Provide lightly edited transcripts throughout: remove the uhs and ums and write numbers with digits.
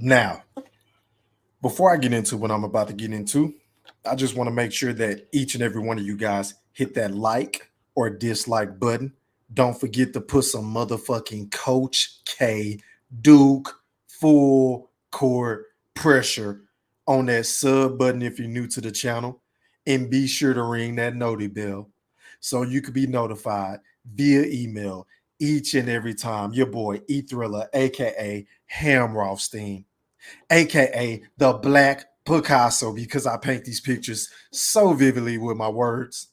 Now, before I get into what I'm about to get into, I just want to make sure that each and every one of you guys hit that like or dislike button. Don't forget to put some motherfucking Coach K Duke full court pressure on that sub button if you're new to the channel. And be sure to ring that noti bell so you can be notified via email each and every time your boy E Thriller, aka Ham Rothstein, aka the Black Picasso, because I paint these pictures so vividly with my words,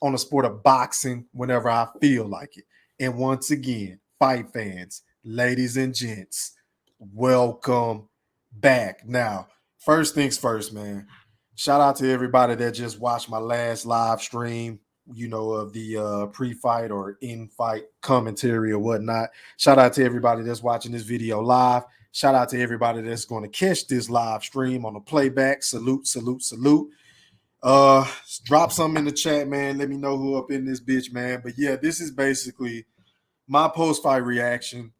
on the sport of boxing whenever I feel like it. And once again, fight fans, ladies and gents, welcome back. Now, first things first, man. Shout out to everybody that just watched my last live stream, of the pre-fight or in-fight commentary or whatnot. Shout out to everybody that's watching this video live. Shout out to everybody that's going to catch this live stream on the playback. Salute, salute, salute. Drop something in the chat, man. Let me know who up in this bitch, man. But yeah, this is basically my post-fight reaction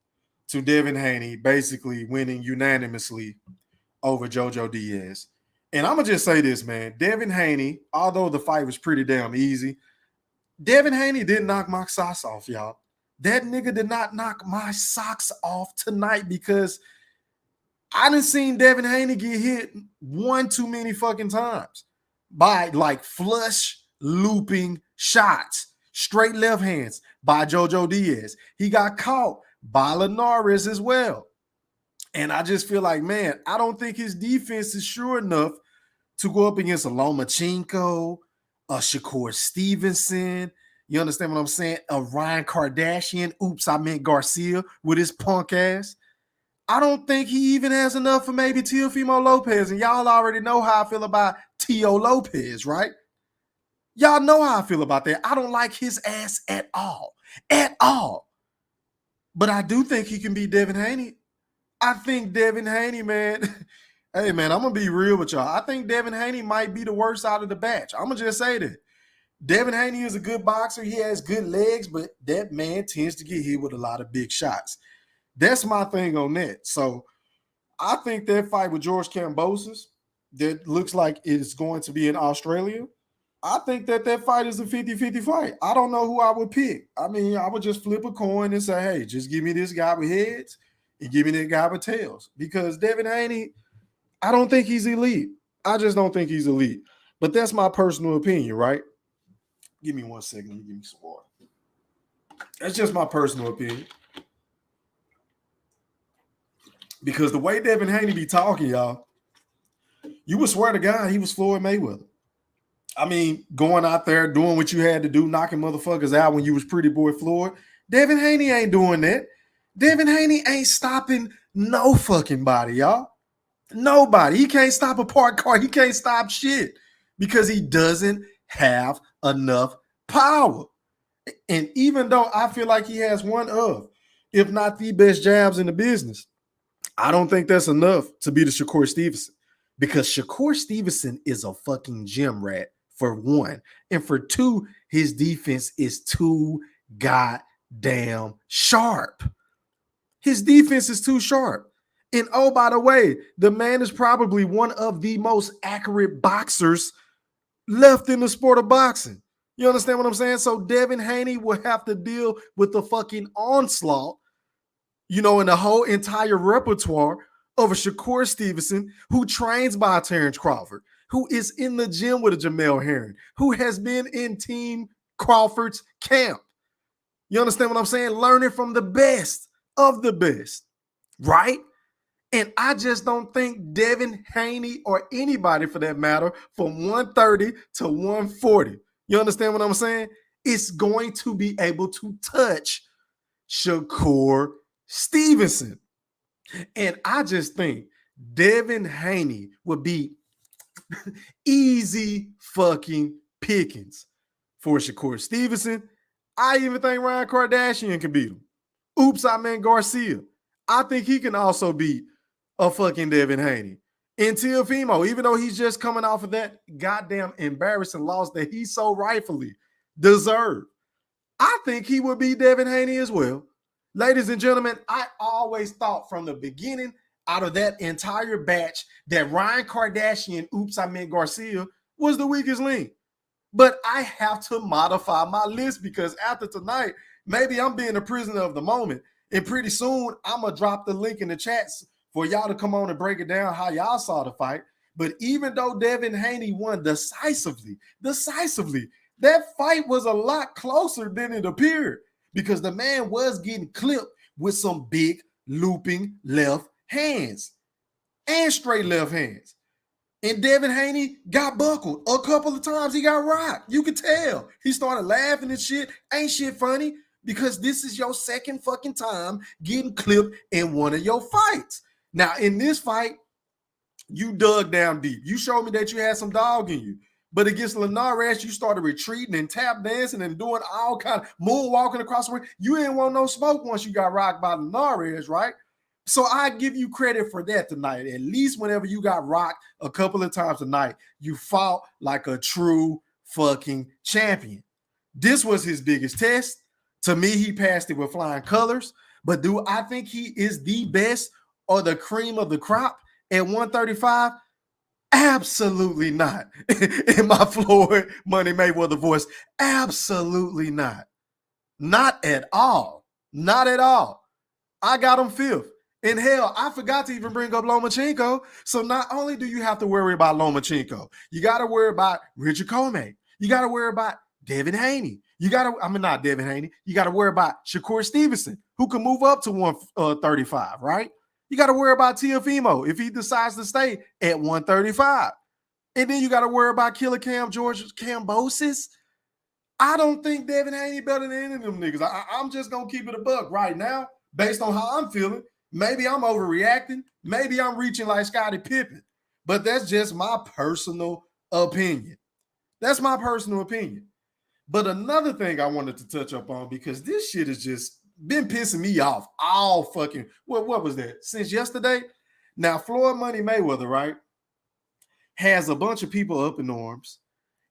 to Devin Haney basically winning unanimously over JoJo Diaz. And I'm going to just say this, man. Devin Haney, although the fight was pretty damn easy, Devin Haney didn't knock my socks off, y'all. That nigga did not knock my socks off tonight because I done seen Devin Haney get hit one too many fucking times by like flush looping shots, straight left hands by JoJo Diaz. He got caught by Linares as well. And I just feel like, man, I don't think his defense is sure enough to go up against a Lomachenko, a Shakur Stevenson, you understand what I'm saying? A Ryan Kardashian, oops, I meant Garcia with his punk ass. I don't think he even has enough for maybe Teofimo Lopez. And y'all already know how I feel about Tio Lopez, right? Y'all know how I feel about that. I don't like his ass at all. At all. But I do think he can beat Devin Haney. I think Devin Haney, man. Hey, man, I'm going to be real with y'all. I think Devin Haney might be the worst out of the batch. I'm going to just say that. Devin Haney is a good boxer. He has good legs, but that man tends to get hit with a lot of big shots. That's my thing on that. So I think that fight with George Kambosos that looks like it's going to be in Australia, I think that fight is a 50-50 fight. I don't know who I would pick. I mean, I would just flip a coin and say, hey, just give me this guy with heads and give me that guy with tails. Because Devin Haney, I don't think he's elite. I just don't think he's elite. But that's my personal opinion, right? Give me 1 second. Let me give me some water. That's just my personal opinion. Because the way Devin Haney be talking, y'all, you would swear to God he was Floyd Mayweather. I mean, going out there, doing what you had to do, knocking motherfuckers out when you was pretty boy Floyd. Devin Haney ain't doing that. Devin Haney ain't stopping no fucking body, y'all. Nobody. He can't stop a parked car. He can't stop shit because he doesn't have enough power. And even though I feel like he has one of, if not the best jabs in the business, I don't think that's enough to beat a Shakur Stevenson because Shakur Stevenson is a fucking gym rat, for one. And for two, his defense is too goddamn sharp. His defense is too sharp. And oh, by the way, the man is probably one of the most accurate boxers left in the sport of boxing. You understand what I'm saying? So Devin Haney will have to deal with the fucking onslaught, in the whole entire repertoire of a Shakur Stevenson who trains by Terrence Crawford, who is in the gym with a Jamel Herring, who has been in Team Crawford's camp. You understand what I'm saying? Learning from the best of the best, right? And I just don't think Devin Haney or anybody for that matter from 130 to 140, you understand what I'm saying? It's going to be able to touch Shakur Stevenson. And I just think Devin Haney would be easy fucking pickings for Shakur Stevenson. I even think Ryan Kardashian can beat him. Oops, I meant Garcia. I think he can also beat a fucking Devin Haney. And Teofimo, even though he's just coming off of that goddamn embarrassing loss that he so rightfully deserved, I think he would beat Devin Haney as well. Ladies and gentlemen, I always thought from the beginning, out of that entire batch that Ryan Kardashian, oops, I meant Garcia, was the weakest link. But I have to modify my list because after tonight, maybe I'm being a prisoner of the moment. And pretty soon, I'm going to drop the link in the chats for y'all to come on and break it down how y'all saw the fight. But even though Devin Haney won decisively, that fight was a lot closer than it appeared because the man was getting clipped with some big looping left hands and straight left hands. And Devin Haney got buckled a couple of times. He got rocked. You could tell. He started laughing and shit. Ain't shit funny because this is your second fucking time getting clipped in one of your fights. Now, in this fight, you dug down deep. You showed me that you had some dog in you. But against Linares, you started retreating and tap dancing and doing all kind of moonwalking across the ring. You didn't want no smoke once you got rocked by Linares, right? So I give you credit for that tonight. At least whenever you got rocked a couple of times tonight, you fought like a true fucking champion. This was his biggest test. To me, he passed it with flying colors. But do I think he is the best or the cream of the crop at 135? Absolutely not. In my Floyd Money Mayweather voice, absolutely not. Not at all. Not at all. I got him fifth. And hell, I forgot to even bring up Lomachenko. So not only do you have to worry about Lomachenko, you got to worry about Richard Comey. You got to worry about Devin Haney. Not Devin Haney. You got to worry about Shakur Stevenson, who can move up to 135, right? You got to worry about Teofimo if he decides to stay at 135. And then you got to worry about Killer Cam George Kambosos. I don't think Devin Haney better than any of them niggas. I'm just going to keep it a buck right now based on how I'm feeling. Maybe I'm overreacting. Maybe I'm reaching like Scottie Pippen. But that's just my personal opinion. That's my personal opinion. But another thing I wanted to touch up on, because this shit has just been pissing me off all fucking, what was that? Since yesterday? Now, Floyd Money Mayweather, right, has a bunch of people up in arms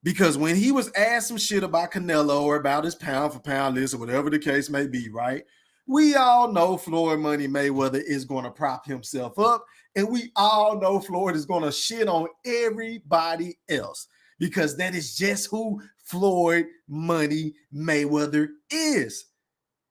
because when he was asked some shit about Canelo or about his pound for pound list or whatever the case may be, right, we all know Floyd Money Mayweather is going to prop himself up, and we all know Floyd is going to shit on everybody else because that is just who Floyd Money Mayweather is.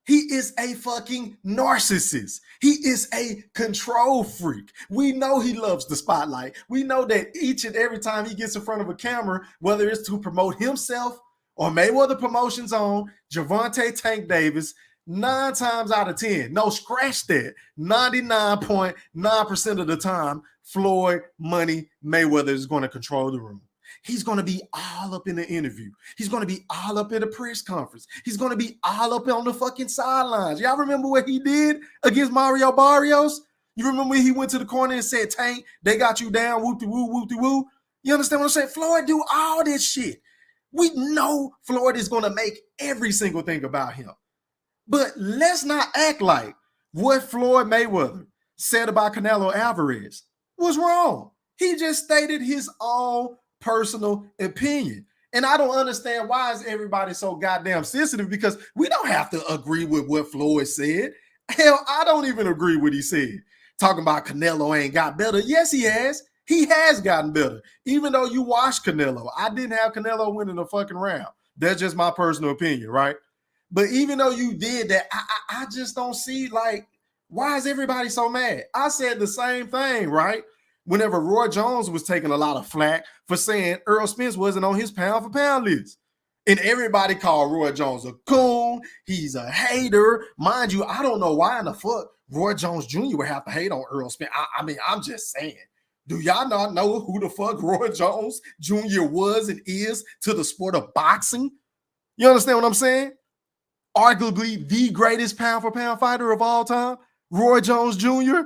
He is a fucking narcissist. He is a control freak. We know he loves the spotlight. We know that each and every time he gets in front of a camera, whether it's to promote himself or Mayweather Promotions on Gervonta Tank Davis, 9 times out of 10, no, scratch that, 99.9% of the time, Floyd Money Mayweather is going to control the room. He's going to be all up in the interview. He's going to be all up in the press conference. He's going to be all up on the fucking sidelines. Y'all remember what he did against Mario Barrios? You remember when he went to the corner and said, Tank, they got you down, whoop-de-woo, whoop-de-woo? You understand what I'm saying? Floyd do all this shit. We know Floyd is going to make every single thing about him. But let's not act like what Floyd Mayweather said about Canelo Alvarez was wrong. He just stated his own personal opinion. And I don't understand why is everybody so goddamn sensitive because we don't have to agree with what Floyd said. Hell, I don't even agree with what he said. Talking about Canelo ain't got better. Yes, he has. He has gotten better. Even though you watched Canelo. I didn't have Canelo winning the fucking round. That's just my personal opinion, right? But even though you did that, I just don't see, like, why is everybody so mad? I said the same thing, right? Whenever Roy Jones was taking a lot of flack for saying Earl Spence wasn't on his pound for pound list. And everybody called Roy Jones a coon. He's a hater. Mind you, I don't know why in the fuck Roy Jones Jr. would have to hate on Earl Spence. I mean, I'm just saying. Do y'all not know who the fuck Roy Jones Jr. was and is to the sport of boxing? You understand what I'm saying? Arguably the greatest pound for pound fighter of all time, Roy Jones Jr.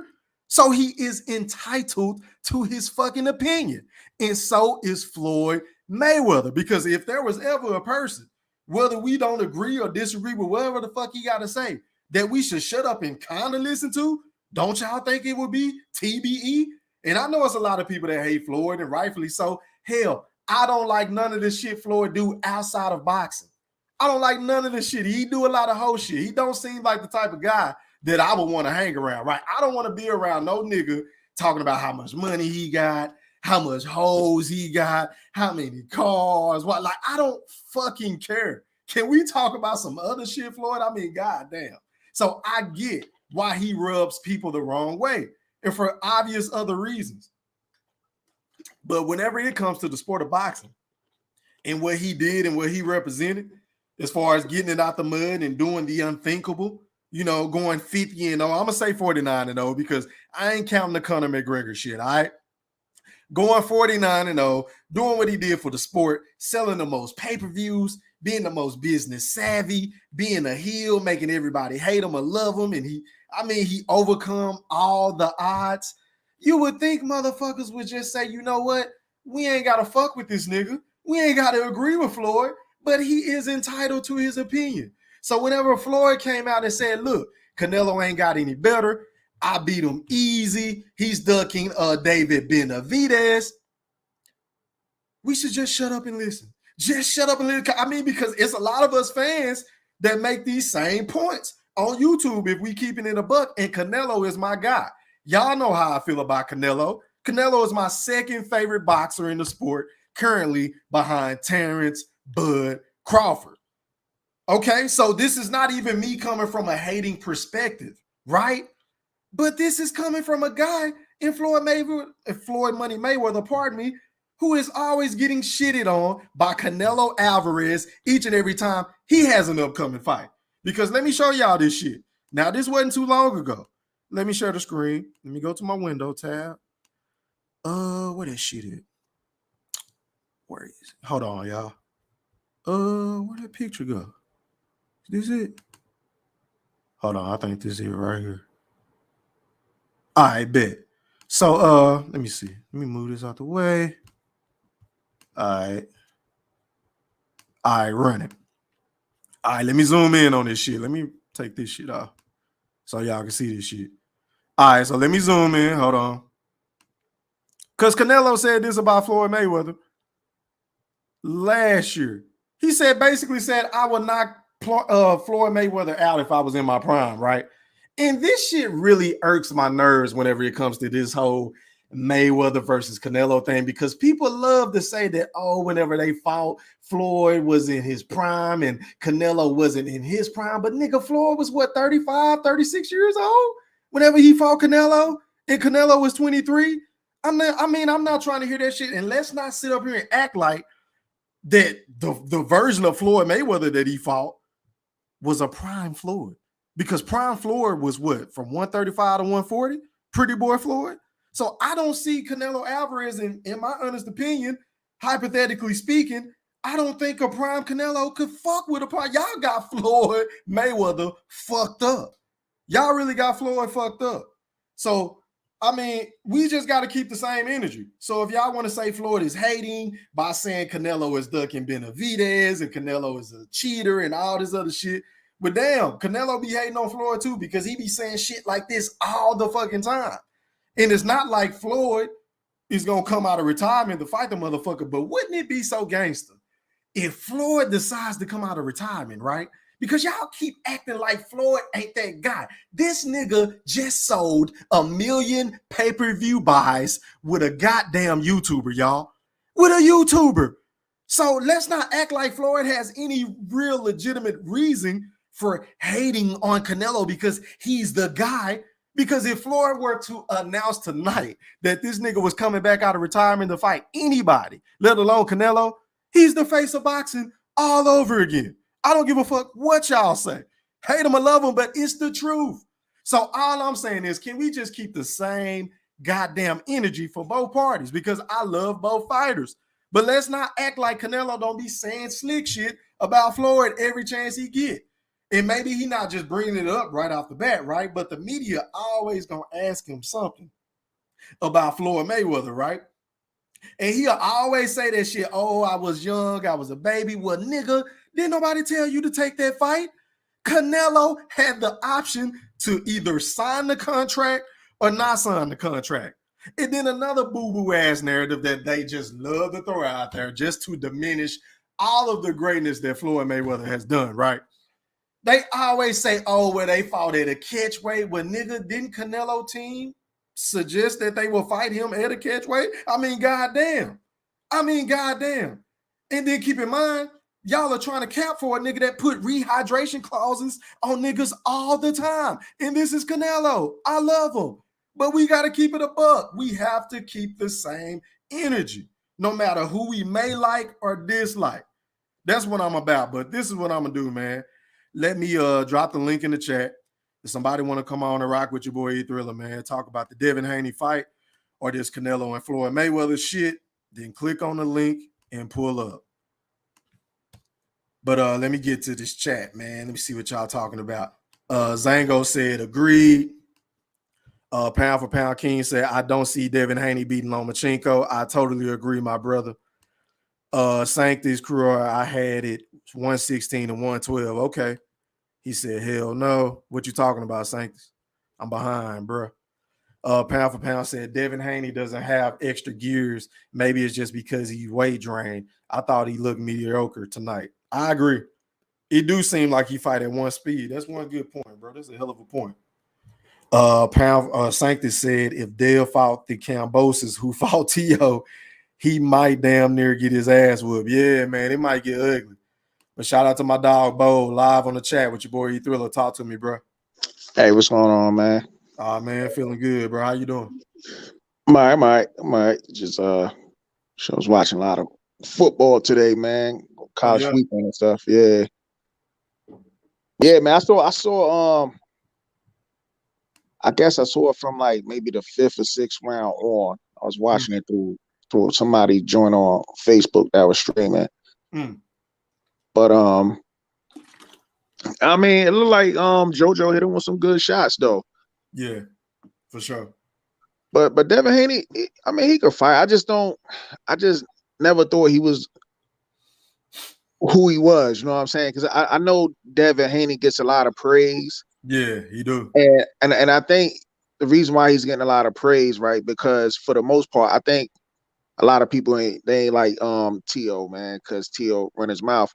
So he is entitled to his fucking opinion. And so is Floyd Mayweather. Because if there was ever a person, whether we don't agree or disagree with whatever the fuck he got to say, that we should shut up and kind of listen to, don't y'all think it would be TBE? And I know it's a lot of people that hate Floyd, and rightfully so. Hell, I don't like none of this shit Floyd do outside of boxing. I don't like none of this shit. He do a lot of whole shit. He don't seem like the type of guy that I would want to hang around, right? I don't want to be around no nigga talking about how much money he got, how much hoes he got, how many cars, what. Like, I don't fucking care. Can we talk about some other shit, Floyd? I mean, goddamn. So I get why he rubs people the wrong way, and for obvious other reasons. But whenever it comes to the sport of boxing and what he did and what he represented, as far as getting it out the mud and doing the unthinkable, you know, going 50-0, I'm gonna say 49-0 because I ain't counting the Conor McGregor shit. All right, going 49-0, doing what he did for the sport, selling the most pay-per-views, being the most business savvy, being a heel, making everybody hate him or love him, and he overcome all the odds. You would think motherfuckers would just say, you know what? We ain't got to fuck with this nigga. We ain't got to agree with Floyd, but he is entitled to his opinion. So whenever Floyd came out and said, look, Canelo ain't got any better, I beat him easy, he's ducking David Benavidez, we should just shut up and listen. Just shut up and listen. I mean, because it's a lot of us fans that make these same points on YouTube if we keeping it a buck, and Canelo is my guy. Y'all know how I feel about Canelo. Canelo is my second favorite boxer in the sport, currently behind Terrence Bud Crawford. Okay, so this is not even me coming from a hating perspective, right? But this is coming from a guy in Floyd Money Mayweather, pardon me, who is always getting shitted on by Canelo Alvarez each and every time he has an upcoming fight. Because let me show y'all this shit. Now, this wasn't too long ago. Let me share the screen. Let me go to my window tab. Where that shit is? Where is it? Hold on, y'all. Where that picture go? Is this it? Hold on, I think this is it right here. All right, bet. So, let me see. Let me move this out the way. All right, run it. All right, let me zoom in on this shit. Let me take this shit off so y'all can see this shit. All right, so let me zoom in. Hold on. Because Canelo said this about Floyd Mayweather last year. He basically said, I would knock Floyd Mayweather out if I was in my prime, right? And this shit really irks my nerves whenever it comes to this whole Mayweather versus Canelo thing, because people love to say that, oh, whenever they fought, Floyd was in his prime and Canelo wasn't in his prime. But nigga, Floyd was what, 35, 36 years old whenever he fought Canelo, and Canelo was 23. I'm not trying to hear that shit. And let's not sit up here and act like that the version of Floyd Mayweather that he fought was a prime Floyd. Because prime Floyd was what, from 135 to 140? Pretty boy Floyd. So I don't see Canelo Alvarez, in my honest opinion, hypothetically speaking, I don't think a prime Canelo could fuck with a prime. Y'all got Floyd Mayweather fucked up. Y'all really got Floyd fucked up. So, I mean, we just got to keep the same energy. So if y'all want to say Floyd is hating by saying Canelo is ducking Benavidez and Canelo is a cheater and all this other shit, but damn, Canelo be hating on Floyd too, because he be saying shit like this all the fucking time. And it's not like Floyd is going to come out of retirement to fight the motherfucker, but wouldn't it be so gangster if Floyd decides to come out of retirement, right? Because y'all keep acting like Floyd ain't that guy. This nigga just sold 1 million pay-per-view buys with a goddamn YouTuber, y'all. With a YouTuber. So let's not act like Floyd has any real legitimate reason for hating on Canelo because he's the guy. Because if Floyd were to announce tonight that this nigga was coming back out of retirement to fight anybody, let alone Canelo, he's the face of boxing all over again. I don't give a fuck what y'all say. Hate him or love him, but it's the truth. So all I'm saying is, can we just keep the same goddamn energy for both parties? Because I love both fighters. But let's not act like Canelo don't be saying slick shit about Floyd every chance he get. And maybe he not just bringing it up right off the bat, right? But the media always gonna ask him something about Floyd Mayweather, right? And he'll always say that shit, oh, I was young, I was a baby. Well, nigga, didn't nobody tell you to take that fight? Canelo had the option to either sign the contract or not sign the contract. And then another boo-boo ass narrative that they just love to throw out there just to diminish all of the greatness that Floyd Mayweather has done, right? They always say, oh, well, they fought at a catchweight. Well, nigga, didn't Canelo team suggest that they will fight him at a catchweight? I mean, goddamn. And then keep in mind, y'all are trying to cap for a nigga that put rehydration clauses on niggas all the time. And this is Canelo. I love him. But we got to keep it a buck. We have to keep the same energy, no matter who we may like or dislike. That's what I'm about. But this is what I'm going to do, man. Let me drop the link in the chat. If somebody want to come on and rock with your boy E-Thriller, man, talk about the Devin Haney fight or this Canelo and Floyd Mayweather shit, then click on the link and pull up. But let me get to this chat, man. Let me see what y'all talking about. Zango said, agreed. Pound for Pound King said, I don't see Devin Haney beating Lomachenko. I totally agree, my brother. Sanctus Crew, I had it 116 to 112. Okay. He said, hell no. What you talking about, Sanctus? I'm behind, bro. Pound for Pound said, Devin Haney doesn't have extra gears. Maybe it's just because he weight drained. I thought he looked mediocre tonight. I agree. It do seem like he fight at one speed. That's one good point, bro. That's a hell of a point. Sanctus said, if Dale fought the Cambosis who fought T.O., he might damn near get his ass whooped. Yeah, man, it might get ugly. But shout out to my dog, Bo, live on the chat with your boy E-Thriller. Talk to me, bro. Hey, what's going on, man? Man, feeling good, bro. How you doing? I'm all right. Just I was watching a lot of football today, man. College weekend and stuff. Yeah, man. I guess I saw it from like maybe the 5th or 6th round on. I was watching it through somebody joined on Facebook that was streaming. But I mean, it looked like JoJo hit him with some good shots though. Yeah, for sure. But Devin Haney, I mean, he could fight. I just never thought he was who he was. You know what I'm saying? Because I know Devin Haney gets a lot of praise. Yeah, he do. And I think the reason why he's getting a lot of praise, right? Because for the most part, I think a lot of people ain't like T.O., man, because T.O. run his mouth.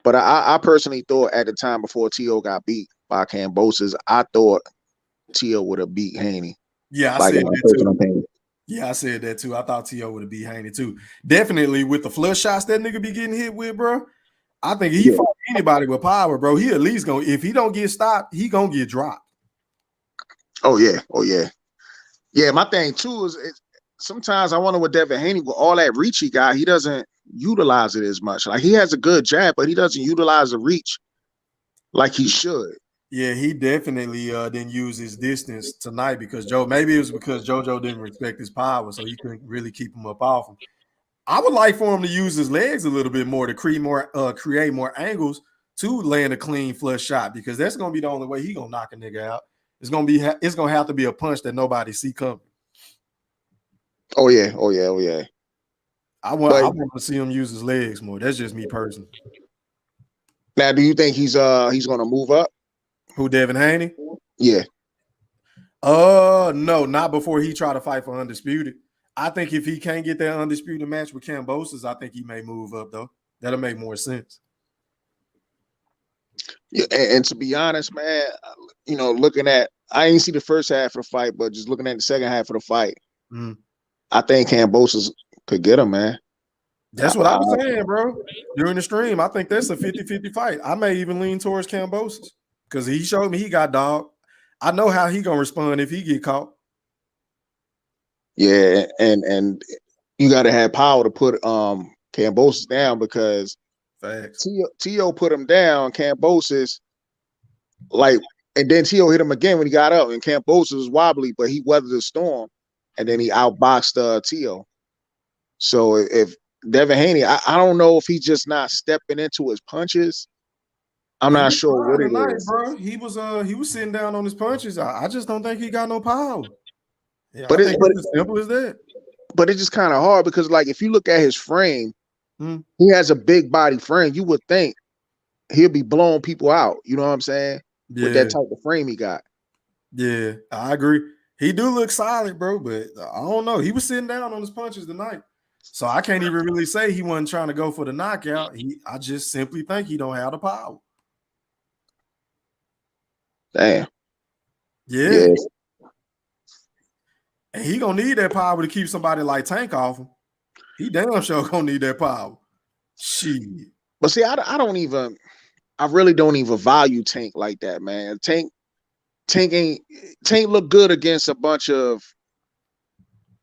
But I personally thought at the time before T.O. got beat by Cambosis, I thought T.O. would have beat Haney. Yeah, I said that too. Yeah, I said that too. I thought T.O. would have beat Haney too. Definitely with the flush shots that nigga be getting hit with, bro. I think he fought anybody with power, bro. He at least gonna, if he don't get stopped, he gonna get dropped. Oh yeah. Yeah, my thing too is sometimes I wonder what Devin Haney, with all that reach he got, he doesn't utilize it as much. Like he has a good jab, but he doesn't utilize the reach like he should. Yeah, he definitely didn't use his distance tonight because maybe it was because JoJo didn't respect his power, so he couldn't really keep him up off him. I would like for him to use his legs a little bit more to create more angles to land a clean flush shot, because that's gonna be the only way he gonna knock a nigga out. It's gonna have to be a punch that nobody see coming. Oh yeah. I want to see him use his legs more. That's just me personally. Now, do you think he's gonna move up? Who, Devin Haney? Yeah. No, not before he try to fight for undisputed. I think if he can't get that undisputed match with Cambosis, I think he may move up though. That'll make more sense. Yeah, and to be honest, man, looking at, I ain't see the first half of the fight, but just looking at the second half of the fight, I think Cambosis could get him, man. That's what I was saying, bro. During the stream, I think that's a 50-50 fight. I may even lean towards Cambosis because he showed me he got dog. I know how he gonna respond if he get caught. Yeah, and you got to have power to put Cambosis down, because T.O. put him down. Cambosis, and then T.O. hit him again when he got up, and Cambosis was wobbly, but he weathered the storm, and then he outboxed T.O. So if Devin Haney, I don't know if he's just not stepping into his punches. I'm not sure what it is, bro. He was sitting down on his punches. I just don't think he got no power. Yeah, but it's as simple as that. But it's just kind of hard because, like, if you look at his frame, he has a big body frame. You would think he'll be blowing people out. You know what I'm saying? Yeah. With that type of frame he got. Yeah, I agree. He do look solid, bro, but I don't know. He was sitting down on his punches tonight. So I can't even really say he wasn't trying to go for the knockout. I just simply think he don't have the power. Damn. Yeah. And he gonna need that power to keep somebody like Tank off him. He damn sure gonna need that power. Shit. But see, I really don't even value Tank like that, man. Tank look good against a bunch of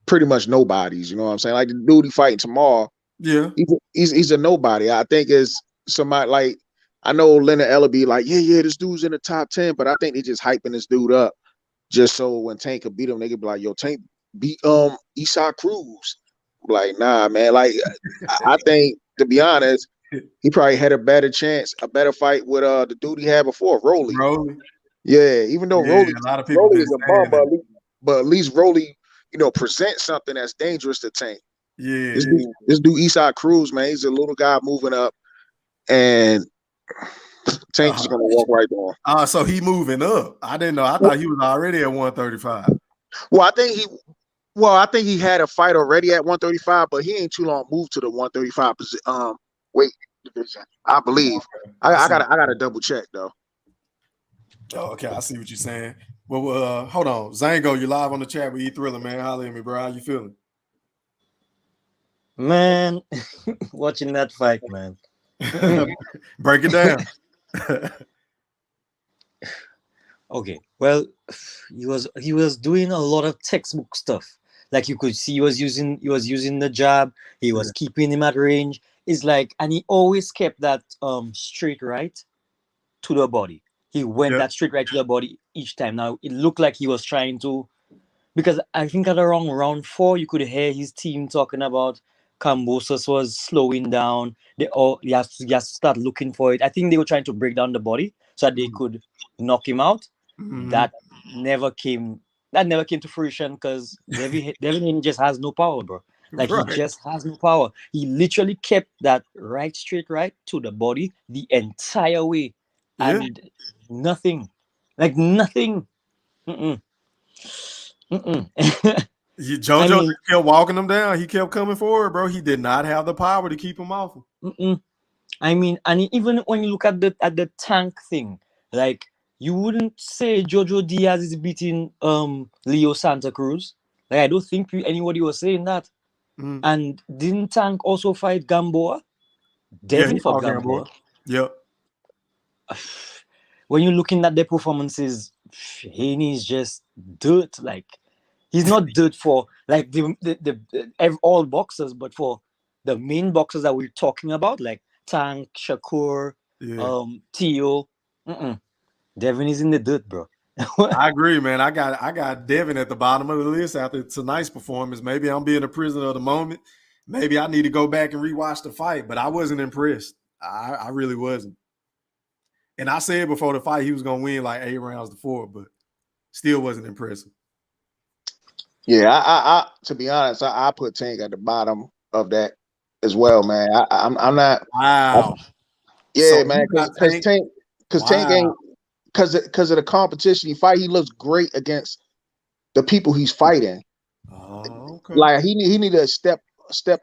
pretty much nobodies. You know what I'm saying? Like the dude he fighting tomorrow. Yeah. He's a nobody. I think is somebody like, I know Leonard Ellaby like, yeah, this dude's in the top 10, but I think they just hyping this dude up just so when Tank could beat him, they could be like, yo, Tank beat Isaac Cruz. Like, nah, man. Like, I think, to be honest, he probably had a better chance, a better fight with the dude he had before, Rolly. Yeah, even though Rolly a lot of people is a bum, but at least Rolly, presents something that's dangerous to Tank. Yeah. This dude Isaac Cruz, man, he's a little guy moving up, and Tank is gonna walk right on. So he moving up. I didn't know. I thought he was already at 135. Well, I think he had a fight already at 135, but he ain't too long moved to the 135 weight division. I believe. Okay. I gotta double check though. Oh, okay, I see what you're saying. Well, hold on, Zango, you live on the chat with E Thriller, man. Holler at me, bro. How you feeling? Man, watching that fight, man. Break it down. Okay, well, he was doing a lot of textbook stuff. Like you could see, he was using the jab. He was keeping him at range. It's like, and he always kept that straight right to the body. He went that straight right to the body each time. Now it looked like he was trying to, because I think at around round 4, you could hear his team talking about Kambosos was slowing down. You have to start looking for it. I think they were trying to break down the body so that they could knock him out. Mm-hmm. That never came to fruition because Devin Haney just has no power, bro. Like he just has no power. He literally kept that straight right to the body the entire way. And nothing. Like nothing. JoJo kept walking him down. He kept coming forward, bro. He did not have the power to keep him off him. I mean, and even when you look at the Tank thing, like you wouldn't say JoJo Diaz is beating Leo Santa Cruz. Like I don't think anybody was saying that. And didn't Tank also fight Gamboa? Devin fought Gamboa. Yep. When you're looking at their performances, Haney is just dirt. Like he's not dirt for like all boxers, but for the main boxers that we're talking about, like Tank, Shakur, Tio. Devin is in the dirt, bro. I agree, man. I got Devin at the bottom of the list after tonight's performance. Maybe I'm being a prisoner of the moment. Maybe I need to go back and rewatch the fight, but I wasn't impressed. I really wasn't. And I said before the fight he was gonna win like 8 rounds to 4, but still wasn't impressive. Yeah, I to be honest, I put Tank at the bottom of that as well, man. I'm not. Wow. Yeah, so man, because Tank ain't because of the competition he fight. He looks great against the people he's fighting. Oh, okay. Like he need to step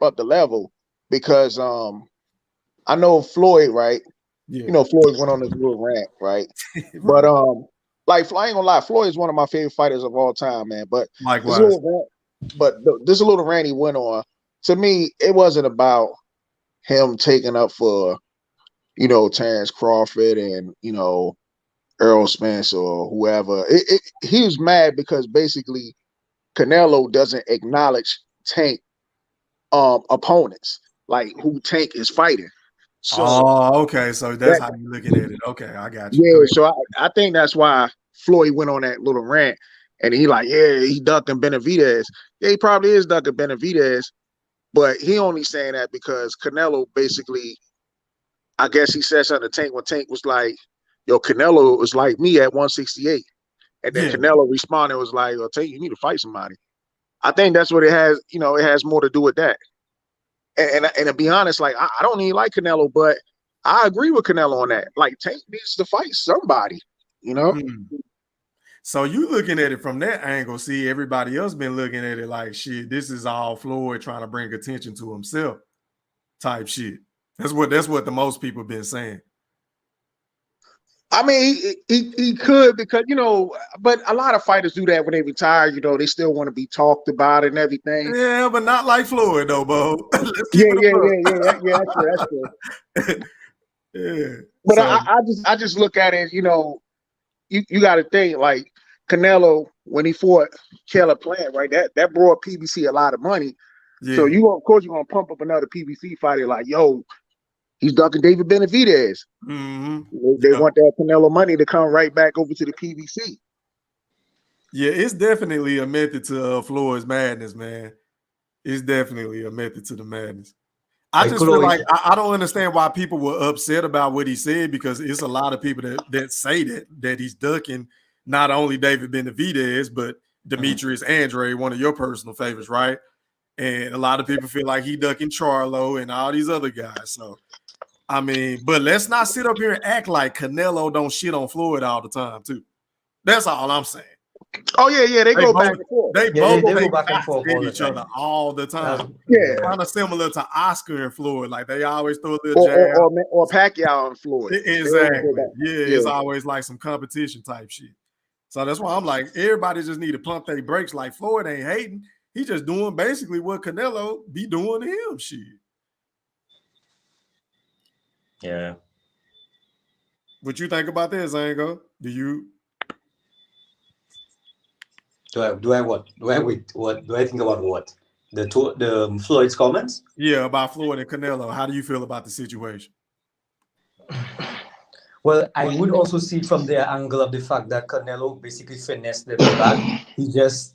up the level because I know Floyd, right? Yeah. You know, Floyd went on this little rant, right? Right. But like I ain't gonna lie, Floyd is one of my favorite fighters of all time, man. But likewise. This little rant he went on, to me, it wasn't about him taking up for, Terrence Crawford and, Errol Spence or whoever. He was mad because basically Canelo doesn't acknowledge Tank opponents, like who Tank is fighting. So, okay. So that's how you're looking at it. Okay, I got you. Yeah, so I think that's why Floyd went on that little rant, and he ducking Benavidez. Yeah, he probably is ducking Benavidez, but he only saying that because Canelo basically, I guess he said something to Tank when Tank was like, yo, Canelo was like me at 168. And then Canelo responded, was like, well, Tank, you need to fight somebody. I think that's what it has, it has more to do with that. And to be honest, like, I don't even like Canelo, but I agree with Canelo on that. Like, Tank needs to fight somebody, So you looking at it from that angle. See, everybody else been looking at it like, shit, this is all Floyd trying to bring attention to himself type shit. That's what the most people been saying. I mean, he could because but a lot of fighters do that when they retire. They still want to be talked about and everything. Yeah, but not like Floyd though, Bo. Let's keep Yeah, it yeah. That's true. Yeah. But So I just look at it. You got to think like Canelo when he fought Caleb Plant, right? That brought PBC a lot of money. yeah. So of course you're gonna pump up another PBC fighter like, yo, he's ducking David Benavidez. They want that Canelo money to come right back over to the PBC. Yeah, it's definitely a method to Floyd's madness, man. It's definitely a method to the madness. I just feel like I don't understand why people were upset about what he said, because it's a lot of people that say that he's ducking not only David Benavidez, but Demetrius Andre, one of your personal favorites, right? And a lot of people feel like he ducking Charlo and all these other guys. So, I mean, but let's not sit up here and act like Canelo don't shit on Floyd all the time, too. That's all I'm saying. Oh yeah, they go back and forth. They both go back and forth at each other all the time. Yeah, kind of similar to Oscar and Floyd. Like they always throw a little jab. Or Pacquiao and Floyd. Exactly. Yeah, it's always like some competition type shit. So that's why I'm like, everybody just need to pump their brakes. Like Floyd ain't hating. He just doing basically what Canelo be doing to him. Shit. Yeah. What you think about this, Zango? Do you? Do I think about what? The Floyd's comments? Yeah, about Floyd and Canelo. How do you feel about the situation? Well, I would also see it from the angle of the fact that Canelo basically finessed them back. He just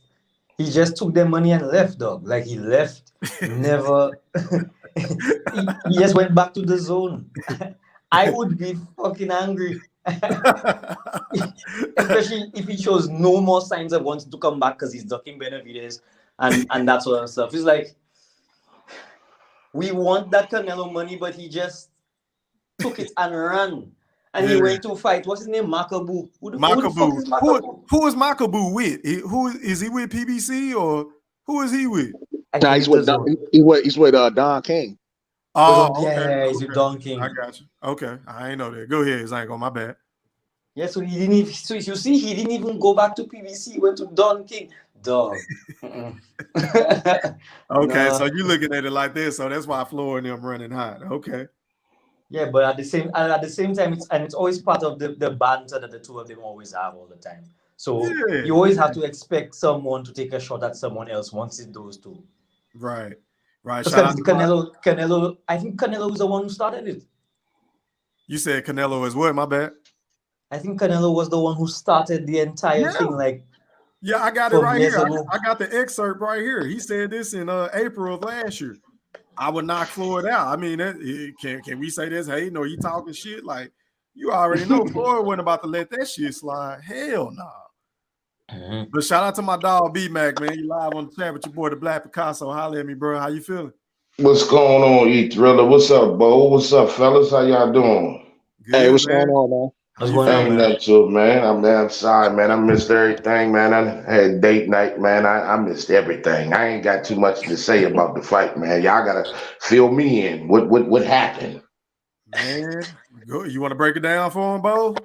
took their money and left, dog. Like he left, never. he just went back to the zone. I would be fucking angry. Especially if he shows no more signs of wanting to come back because he's ducking Benavidez and that sort of stuff. It's like, we want that Canelo money, but he just took it and ran. And he went to fight. What's his name? Makabu. Who is Makabu? Who is Makabu with? Who is he with? PBC or who is he with? Nah, he's with Don King. Oh, yeah, he's with Don King. I got you. Okay, I ain't know that. Go ahead, Zango. My bad. Yeah, so he didn't even. So you see, he didn't even go back to PBC. He went to Don King. Dog. Okay, so you looking at it like this, so that's why Floyd and them running hot. Okay. Yeah, but at the same time, it's always part of the banter that the two of them always have all the time. So you always have to expect someone to take a shot at someone else once it those two. Right. Canelo. I think Canelo was the one who started it. You said Canelo is what? My bad. I think Canelo was the one who started the entire thing. Like, yeah, I got it right here. I got the excerpt right here. He said this in April of last year. I would knock Floyd out. I mean, can we say this? Hey, no, you talking shit? Like, you already know Floyd wasn't about to let that shit slide. Hell no. Nah. But shout out to my dog B-Mac, man. You live on the chat with your boy, the Black Picasso. Holla at me, bro. How you feeling? What's going on, E-Thriller? What's up, Bo? What's up, fellas? How y'all doing? Good, hey, what's going on, man? What's going on, man? Ain't too, man. I'm outside, man. I missed everything, man. I had date night, man. I missed everything. I ain't got too much to say about the fight, man. Y'all gotta fill me in. What happened? Man, you want to break it down for him, Bo?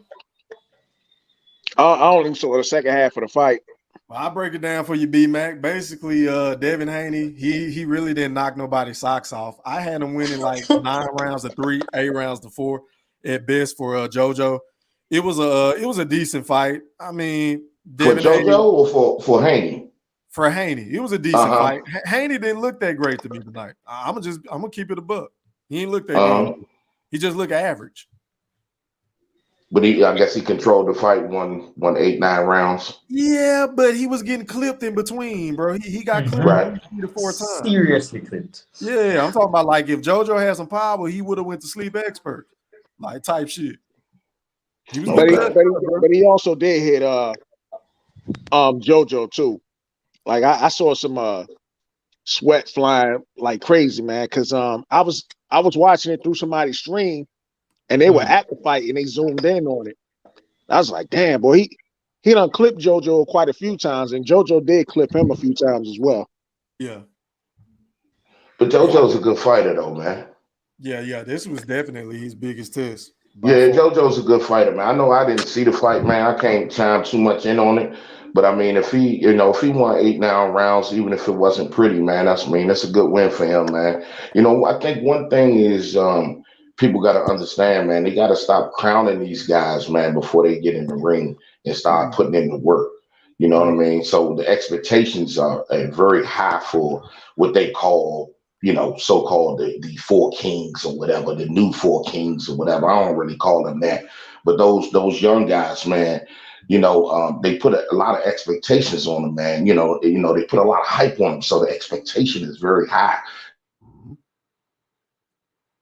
I only saw the second half of the fight. Well, I'll break it down for you, B-Mac. Basically, Devin Haney, he really didn't knock nobody's socks off. I had him winning like 9 rounds to 3, 8 rounds to 4 at best for JoJo. It was a decent fight. I mean, Devin for JoJo Haney, or for Haney? For Haney, it was a decent fight. Haney didn't look that great to me tonight. I'm gonna keep it a buck. He didn't look that good. He just looked average. But I guess he controlled the fight, won 8, 9 rounds. Yeah, but he was getting clipped in between, bro. He got clipped right. 3 to 4 times. Seriously clipped. Yeah, I'm talking about like if JoJo had some power, he would have went to sleep expert, like type shit. But he also did hit JoJo too. Like I saw some sweat flying like crazy, man. Because I was watching it through somebody's stream. And they were at the fight and they zoomed in on it. I was like, damn, boy, he done clipped JoJo quite a few times, and JoJo did clip him a few times as well. Yeah. But JoJo's a good fighter though, man. Yeah. This was definitely his biggest test. by Yeah, far. JoJo's a good fighter, man. I know I didn't see the fight, man. I can't chime too much in on it. But I mean, if he won 8, 9 rounds, even if it wasn't pretty, man, that's a good win for him, man. I think one thing is people got to understand, man. They got to stop crowning these guys, man, before they get in the ring and start Agreed. putting in the work. You know what I Agreed. mean? So the expectations are very high for what they call so-called the four kings or whatever, the new four kings or whatever. I don't really call them that, but those young guys, man, they put a lot of expectations on them, man. They put a lot of hype on them, so the expectation is very high.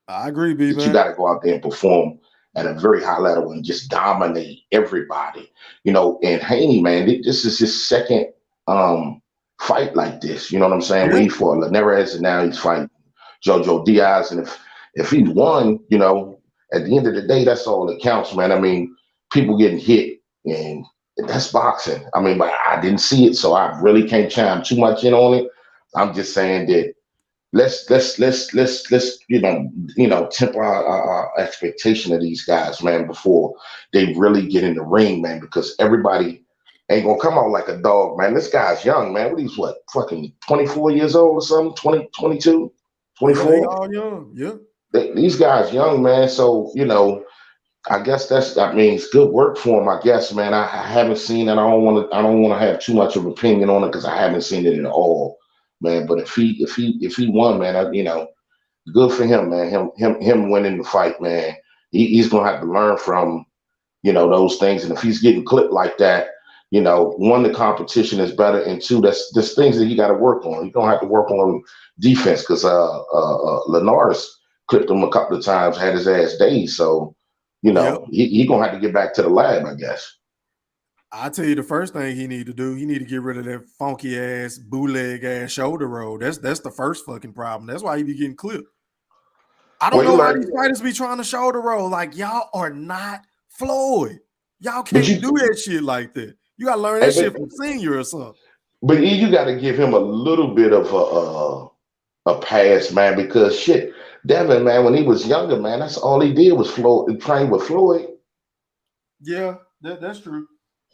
I agree, B That you man. got to go out there and perform at a very high level and just dominate everybody. And Haney, man, this is his second fight like this. You know what I'm saying? Yeah, We fought Linares and now he's fighting JoJo Diaz. And if he won, at the end of the day, that's all that counts, man. I mean, people getting hit and that's boxing. I mean, but I didn't see it, so I really can't chime too much in on it. I'm just saying that let's temper our expectation of these guys, man, before they really get in the ring, man, because everybody ain't gonna come out like a dog, man. This guy's young, man. What he's fucking 24 years old or something, 20, 22, yeah, they 24. all young. Yeah. These guys young, man. So, I guess that means good work for him, I guess, man. I haven't seen it. I don't want to have too much of an opinion on it because I haven't seen it at all, man. But if he won, man, good for him, man. Him winning the fight, man. He's gonna have to learn from those things. And if he's getting clipped like that, one, the competition is better, and two, there's things that he got to work on. He's gonna have to work on defense because Linares clipped him a couple of times, had his ass dazed. So Yep. he gonna have to get back to the lab, I guess. I tell you, the first thing he need to do, he need to get rid of that funky ass, bootleg ass shoulder roll. That's the first fucking problem. That's why he be getting clipped. I don't Well, he know how learned, these fighters be trying to shoulder roll. Like, y'all are not Floyd. Y'all but can't do that shit like that. You gotta learn that shit but from senior or something. you got to give him a little bit of a pass, man, because shit, Devin, man, when he was younger, man, that's all he did was train with Floyd. Yeah, that's true.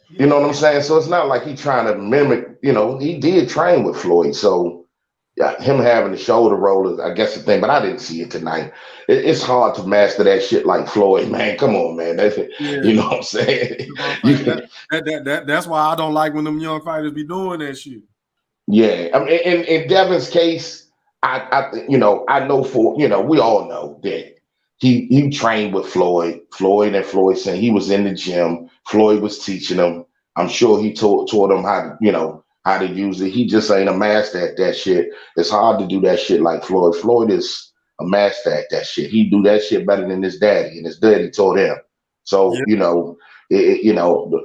You Yeah. know what I'm saying? So it's not like he trying to mimic, he did train with Floyd. So yeah, him having the shoulder roll is, I guess, the thing, but I didn't see it tonight. It's hard to master that shit like Floyd, man. Come on, man. Yeah. You know what I'm saying? That's what I'm saying. That's why I don't like when them young fighters be doing that shit. Yeah, I mean, in Devin's case, I know we all know that he trained with Floyd. And Floyd said he was in the gym. Floyd was teaching him. I'm sure he taught him how to use it. He just ain't a master at that shit. It's hard to do that shit like Floyd. Floyd is a master at that shit. He do that shit better than his daddy, and his daddy taught him. So Yeah.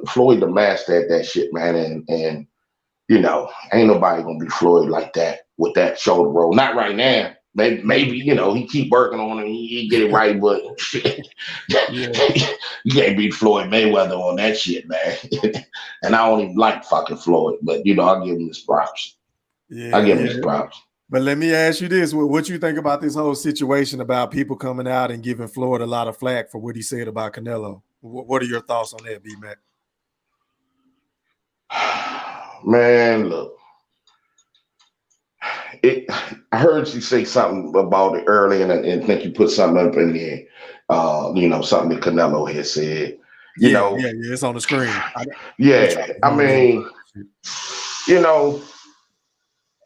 Floyd the master at that shit, man, and ain't nobody gonna be Floyd like that with that shoulder roll. Not right now. Maybe he keep working on it. He get it right, but Yeah. you can't beat Floyd Mayweather on that shit, man. And I don't even like fucking Floyd, but I'll give him his props. I Yeah, give him yeah. his props. But let me ask you this: what you think about this whole situation about people coming out and giving Floyd a lot of flack for what he said about Canelo? What are your thoughts on that, B Mac? Man, look, I heard you say something about it earlier, and think you put something up in there. Something that Canelo had said. Yeah, it's on the screen. Let me try Yeah. to I zoom in. mean, you know,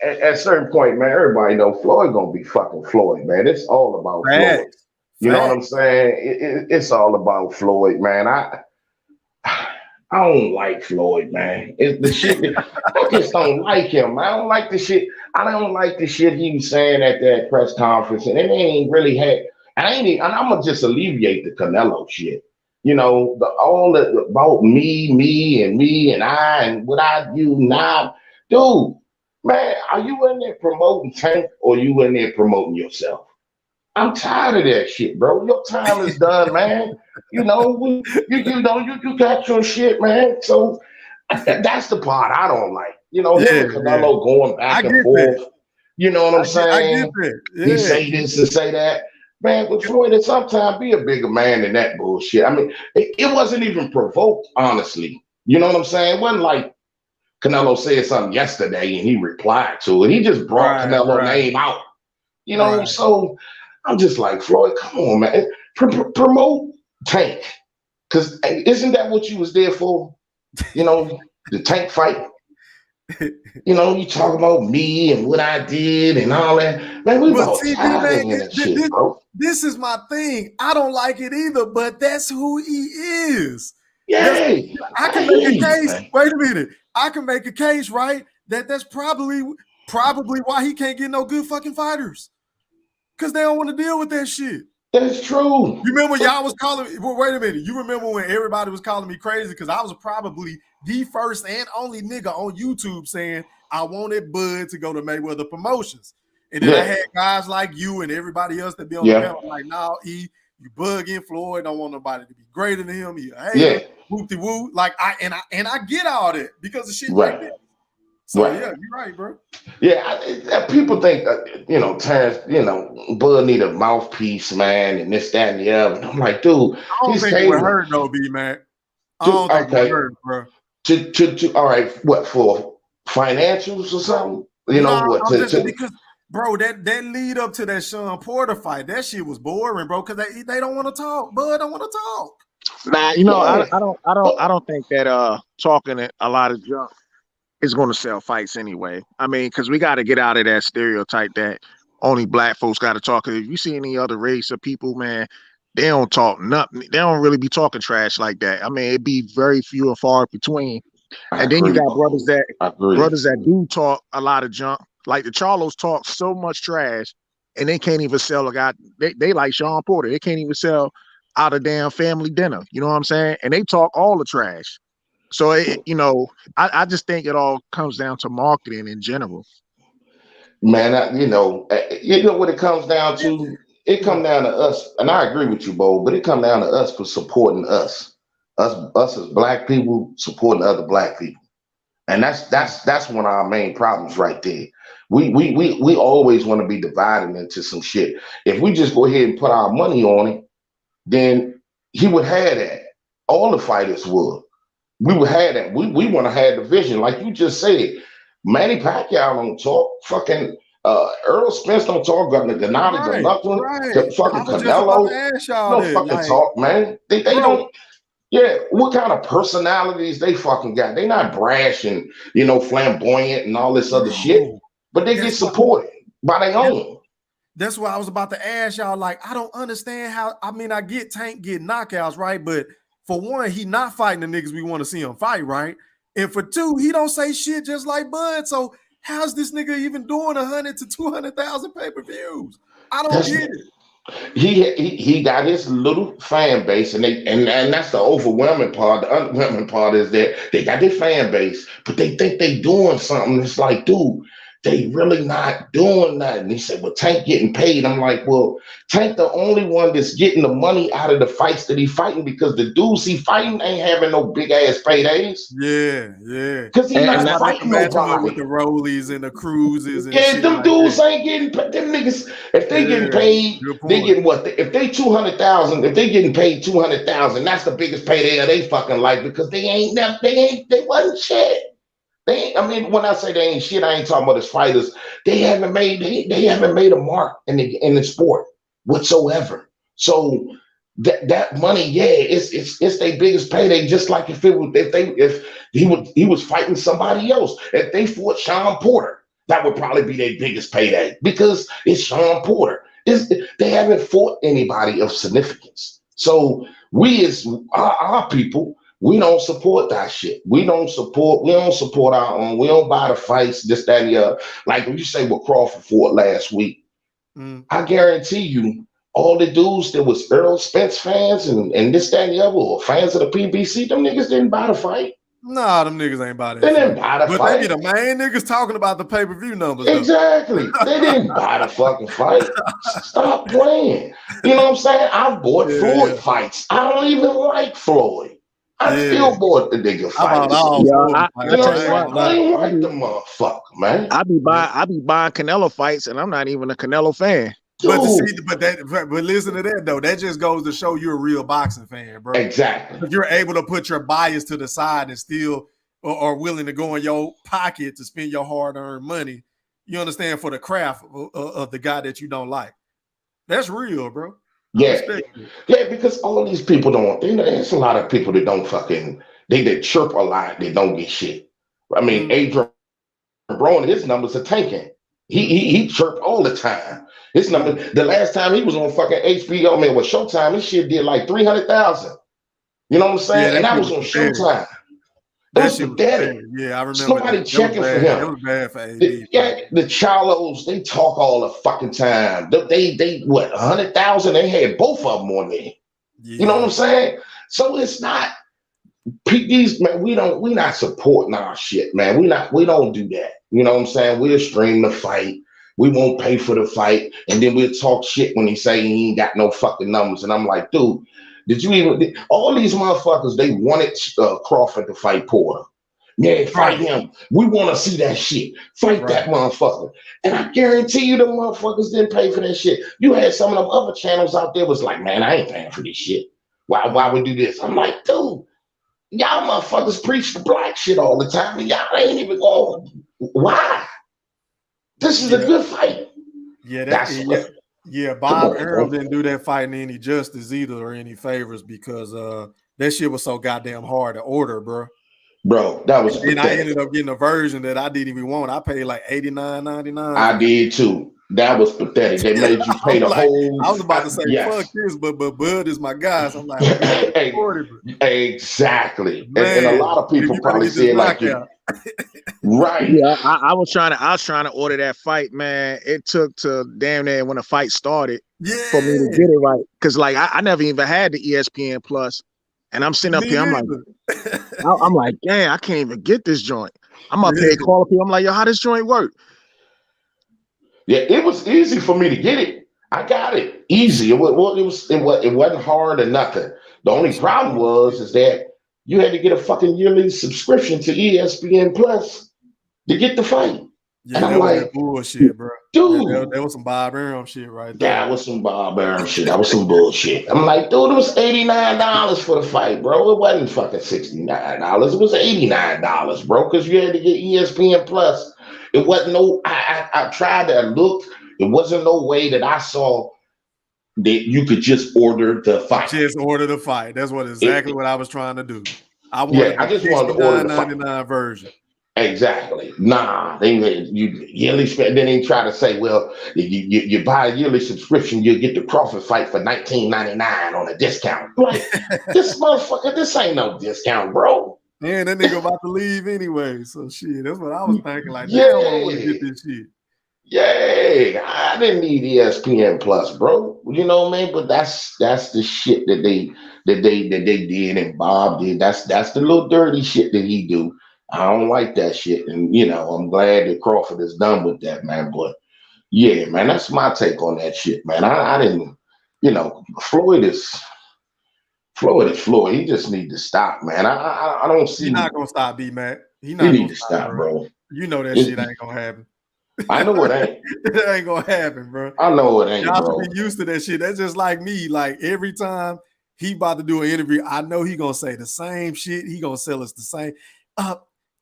at a certain point, man, everybody know Floyd gonna be fucking Floyd, man. It's all about Floyd. Facts. You know what I'm Facts. saying? It's all about Floyd, man. I don't like Floyd, man. It's the shit that I just don't like him. I don't like the shit. I don't like the shit he was saying at that press conference, and it ain't really had. And I'm gonna just alleviate the Canelo shit. All the about me, and I, and what I do now, dude. Man, are you in there promoting Tank or you in there promoting yourself? I'm tired of that shit, bro. Your time is done, man. You got your shit, man. So that's the part I don't like. Him Yeah, and yeah. Canelo going I back get and that. forth. You know what I'm I get saying? that. He Yeah. say this and say that. Man, with Floyd, at some time, be a bigger man than that bullshit. I mean, it wasn't even provoked, honestly. You know what I'm saying? It wasn't like Canelo said something yesterday and he replied to it. He just brought Canelo's name out. You know, so I'm just like, Floyd, come on, man. Promote Tank. Because isn't that what you was there for? You know, the Tank fight? You know, you talk about me and what I did and all that. Man, we about tired of that shit, bro. This is my thing. I don't like it either, but that's who he is. Yeah. I can make a case. Man. Wait a minute. I can make a case, right? That's probably why he can't get no good fucking fighters. Because they don't want to deal with that shit. That's true. You remember y'all was calling me, well, wait a minute. You remember when everybody was calling me crazy? Because I was probably the first and only nigga on YouTube saying I wanted Bud to go to Mayweather Promotions. And then I had guys like you and everybody else that be on the panel like, nah, you bugging Floyd, don't want nobody to be greater than him. He a hater, whoop-de-woo. Like I get all that because of shit like that. So yeah, you're right, bro. Yeah, people think you know, Terrence, you know, Bud need a mouthpiece, man, and this, that, and the other. I'm like, dude, I don't think it would hurt though, B-Man. I don't think it would hurt, bro. All right, what, for financials or something? You know what? Because bro, that lead up to that Sean Porter fight, that shit was boring, bro. Because they don't want to talk. Bud don't want to talk. Nah, you know, I don't think that talking a lot of junk is going to sell fights anyway. I mean, because we got to get out of that stereotype that only black folks got to talk. If you see any other race of people, man, they don't talk nothing. They don't really be talking trash like that. I mean, it'd be very few and far between. And then you got brothers that do talk a lot of junk. Like the Charlos talk so much trash, and they can't even sell a guy. They like Sean Porter. They can't even sell out a damn family dinner. You know what I'm saying? And they talk all the trash. So, you know, I just think it all comes down to marketing in general. Man, you know what it comes down to? It comes down to us, and I agree with you, Bo, but it comes down to us for supporting us as black people supporting other black people. And that's one of our main problems right there. We always want to be divided into some shit. If we just go ahead and put our money on it, then he would have that. All the fighters would. We would have that. We want to have the vision, like you just said. Manny Pacquiao don't talk. Fucking Earl Spence don't talk. Governor Gennady or nothing. Right. Fucking Canelo don't fucking talk, man. They don't. Yeah, what kind of personalities they fucking got? They not brash and, you know, flamboyant and all this other shit, but they get supported by their own. That's what I was about to ask y'all. Like, I don't understand how. I mean, I get Tank getting knockouts, right? But for one, he not fighting the niggas we want to see him fight, right? And for two, he don't say shit just like Bud. So how's this nigga even doing 100 to 200,000 pay-per-views? I don't get it. He got his little fan base, and that's the overwhelming part. The underwhelming part is that they got their fan base, but they think they doing something. It's like, dude, they really not doing nothing. He said, well, Tank getting paid. I'm like, well, Tank the only one that's getting the money out of the fights that he fighting, because the dudes he fighting ain't having no big ass paydays. Yeah. Because he's not fighting nobody with the rollies and the cruises. And them like dudes that. ain't getting paid. Them niggas, if they getting paid, they getting what? If they 200,000, if they getting paid 200,000, that's the biggest payday of they fucking life, because they wasn't shit. I mean, when I say they ain't shit, I ain't talking about his fighters. They haven't made a mark in the sport whatsoever. So that money, it's their biggest payday. Just like if he was fighting somebody else, if they fought Sean Porter, that would probably be their biggest payday, because it's Sean Porter. They haven't fought anybody of significance. So we as our people, we don't support that shit. We don't support our own. We don't buy the fights, this, that, and the other. Like when you say what Crawford fought last week, I guarantee you, all the dudes that was Earl Spence fans and this, that, and the other, or fans of the PBC, them niggas didn't buy the fight. Nah, them niggas ain't buy that. They didn't buy the fight. But they be the main niggas talking about the pay-per-view numbers. Exactly. They didn't buy the fucking fight. Stop playing. You know what I'm saying? I've bought Floyd fights. I don't even like Floyd. I still bought the nigga fight. I ain't like the motherfucker, man. I be buying Canelo fights, and I'm not even a Canelo fan. But listen to that though. That just goes to show you're a real boxing fan, bro. Exactly. If you're able to put your bias to the side and still are willing to go in your pocket to spend your hard-earned money, you understand, for the craft of the guy that you don't like. That's real, bro. Yeah, because all these people don't. There's a lot of people that don't fucking. They chirp a lot. They don't get shit. I mean, Adrian Broner, his numbers are tanking. He chirped all the time. His number. The last time he was on fucking HBO, man, with Showtime, his shit did like 300,000. You know what I'm saying? Yeah, and that was on Showtime. That was pathetic. Yeah, I remember. Nobody checking for him. It was bad for AB. The Charlos, they talk all the fucking time. They what 100,000? They had both of them on there. Yeah. You know what I'm saying? So it's not these man. We not supporting our shit, man. We don't do that. You know what I'm saying? We'll stream the fight. We won't pay for the fight, and then we'll talk shit when he say he ain't got no fucking numbers. And I'm like, dude. Did you even? All these motherfuckers, they wanted Crawford to fight Porter. Yeah, fight him. We want to see that shit. Fight that motherfucker. And I guarantee you, the motherfuckers didn't pay for that shit. You had some of them other channels out there was like, man, I ain't paying for this shit. Why we do this? I'm like, dude, y'all motherfuckers preach the black shit all the time, and y'all ain't even going. Why? This is a good fight. Yeah, Bob Arum didn't do that fighting any justice either or any favors because that shit was so goddamn hard to order, bro. Bro, that was. And I ended up getting a version that I didn't even want. I paid like $89.99. I did too. That was pathetic. They made you pay the whole. I was about to say, fuck this, but Bud is my guy. So I'm like, exactly. And a lot of people probably said like you. Right. Yeah, I was trying to order that fight, man. It took to damn near when the fight started for me to get it right. Cause like I never even had the ESPN Plus. And I'm sitting up here, I'm like, damn, I can't even get this joint. I'm up here calling people. I'm like, yo, how this joint work? Yeah, it was easy for me to get it. I got it easy. It wasn't hard or nothing. The only problem is that you had to get a fucking yearly subscription to ESPN Plus to get the fight. Yeah, and I'm like, bullshit, bro. Dude, that was some Bob Arum shit right there. That was some Bob Arum shit. That was some bullshit. I'm like, dude, it was $89 for the fight, bro. It wasn't fucking $69. It was $89, bro, because you had to get ESPN Plus. It wasn't no. I tried to look. It wasn't no way that I saw that you could just order the fight. Just order the fight. That's what I was trying to do. I just wanted to order the $69.99 version. Exactly. Nah, you yearly spend. Then they try to say, well, you buy a yearly subscription, you'll get the Crawford fight for $19.99 on a discount. Like this motherfucker, this ain't no discount, bro. Man, that nigga about to leave anyway. So shit, that's what I was thinking. Like, damn, I want to get this shit. Yeah, I didn't need ESPN Plus, bro. You know what I mean? But that's the shit that they did and Bob did. That's the little dirty shit that he do. I don't like that shit, and I'm glad that Crawford is done with that, man. But yeah, man, that's my take on that shit, man. I didn't, Floyd is Floyd. He just need to stop, man. I don't see. He's not gonna stop, B-Mac. He need to stop, bro. You know that shit ain't gonna happen. I know it ain't. It ain't gonna happen, bro. I know it ain't, Y'all bro. should be used to that shit. That's just like me. Like every time he about to do an interview, I know he gonna say the same shit. He gonna sell us the same.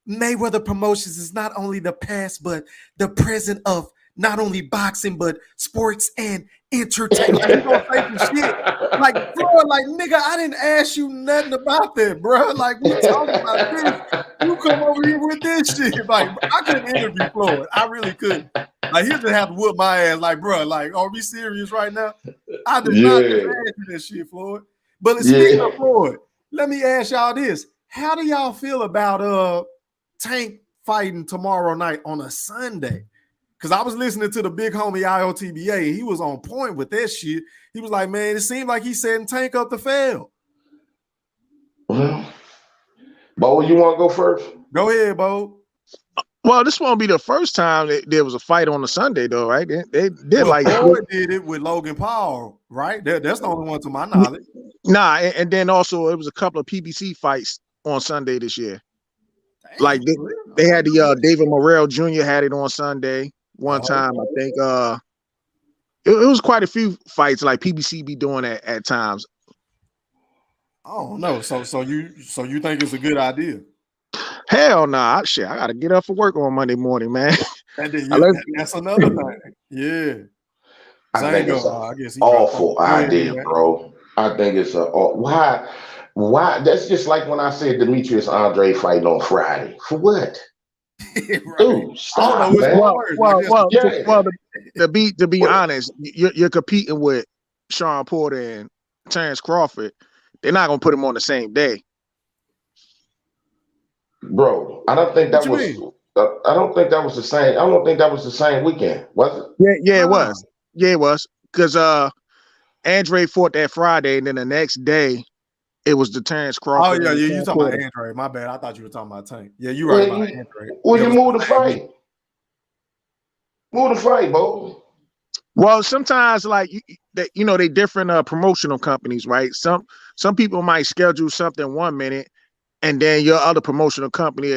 Mayweather Promotions is not only the past, but the present of not only boxing, but sports and entertainment. He gonna say some shit. Like, bro, like, nigga, I didn't ask you nothing about that, bro. Like, we talking about this. You come over here with this shit. Like, I couldn't interview Floyd. I really couldn't. Like, he just have to whoop my ass. Like, bro, like, are we serious right now? I did not ask you that shit, Floyd. But speaking of Floyd, let me ask y'all this. How do y'all feel about Tank fighting tomorrow night on a Sunday? Because I was listening to the big homie IOTBA, and he was on point with that shit. He was like, man, it seemed like he's setting Tank up to fail. Well, Bo, you want to go first? Go ahead, Bo. Well, this won't be the first time that there was a fight on a Sunday, though, right? They did did it with Logan Paul, right? That's the only one to my knowledge. Nah, and then also it was a couple of PBC fights on Sunday this year. Dang, like they had the David Morrell Jr. had it on Sunday one time. I think it was quite a few fights like PBC be doing at times. I don't know. So you think it's a good idea? Hell nah. Shit, I gotta get up for work on Monday morning, man. That's another thing. Yeah. I think it's I guess an awful idea, bro. I think it's why that's just like when I said Demetrius Andre fighting on Friday. For what? Right. Dude, stop, man. To be honest, you're competing with Sean Porter and Terrence Crawford. They're not gonna put him on the same day. Bro, I don't think that was. I don't think that was the same. I don't think that was the same weekend, was it? Yeah, it was. Yeah, it was. Because Andre fought that Friday, and then the next day it was the Terrence Crawford. Oh yeah, you talking about Andre? My bad. I thought you were talking about Tank. Yeah, you right about Andre. Well, you move the fight. Move the fight, bro. Well, sometimes like they different promotional companies, right? Some people might schedule something 1 minute, and then your other promotional company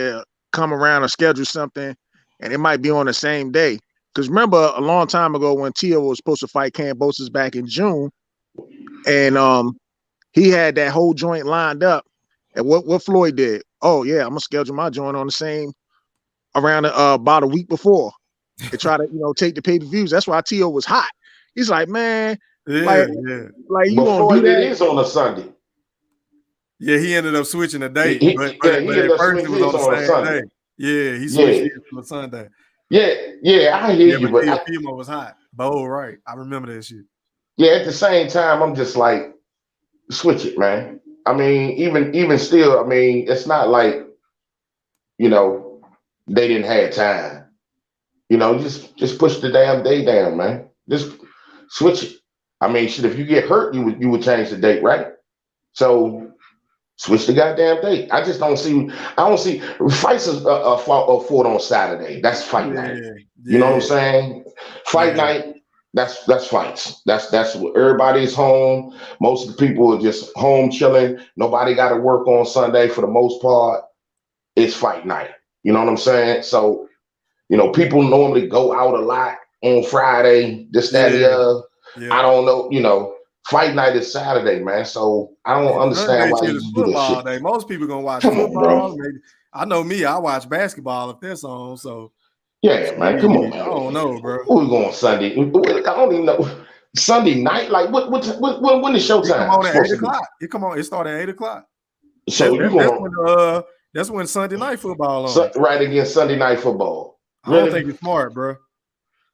come around and schedule something, and it might be on the same day. Because remember, a long time ago when Tio was supposed to fight Kambosos back in June, and he had that whole joint lined up. And what Floyd did? Oh yeah, I'm gonna schedule my joint on the same around about a week before. They try to take the pay-per-views. That's why Tio was hot. He's like, man, like you gonna do that? It is on a Sunday. Yeah, he ended up switching the date, but at first it was on the same day. Yeah, he switched it to a Sunday. Yeah, I hear you, but Fimo was hot. Bo, right? I remember that shit. Yeah, at the same time, I'm just like, switch it, man. I mean, even still, I mean, it's not like they didn't have time. Just push the damn day down, man. Just switch it. I mean, shit, if you get hurt, you would change the date, right? So switch the goddamn date. I don't see fights are fought on Saturday. That's fight night. You know what I'm saying? Fight night. That's fights. That's what everybody's home. Most of the people are just home chilling. Nobody got to work on Sunday for the most part. It's fight night. You know what I'm saying? So, people normally go out a lot on Friday, this, that, and the other. I don't know, fight night is Saturday, man. So I don't understand why you do this shit. Day. Most people gonna watch football. Maybe. I know me. I watch basketball if that's on. So yeah, man. Come on, man. I don't know, bro. Who's going Sunday? I don't even know. Sunday night? Like when is showtime? It come on at 8:00. It started at 8:00. So that's when Sunday night football on. Right against Sunday night football. I don't think it's smart, bro.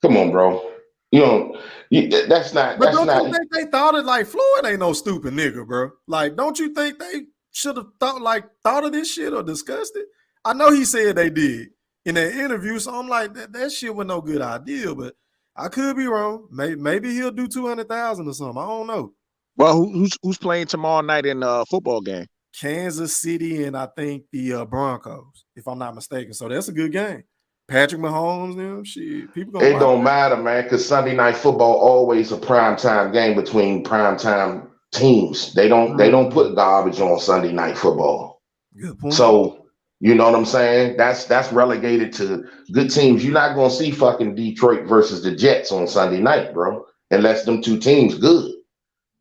Come on, bro. That's not. But don't you think they thought it like Floyd ain't no stupid nigga, bro? Like, don't you think they should have thought of this shit or discussed it? I know he said they did in that interview, so I'm like, that shit was no good idea, but I could be wrong. Maybe he'll do 200,000 or something. I don't know. Well, who's playing tomorrow night in the football game? Kansas City and I think the Broncos, if I'm not mistaken. So that's a good game. Patrick Mahomes, them shit. People it don't matter, man, because Sunday night football always a primetime game between primetime teams. They don't put garbage on Sunday night football. Good point. So you know what I'm saying? That's relegated to good teams. You're not gonna see fucking Detroit versus the Jets on Sunday night, bro, unless them two teams good.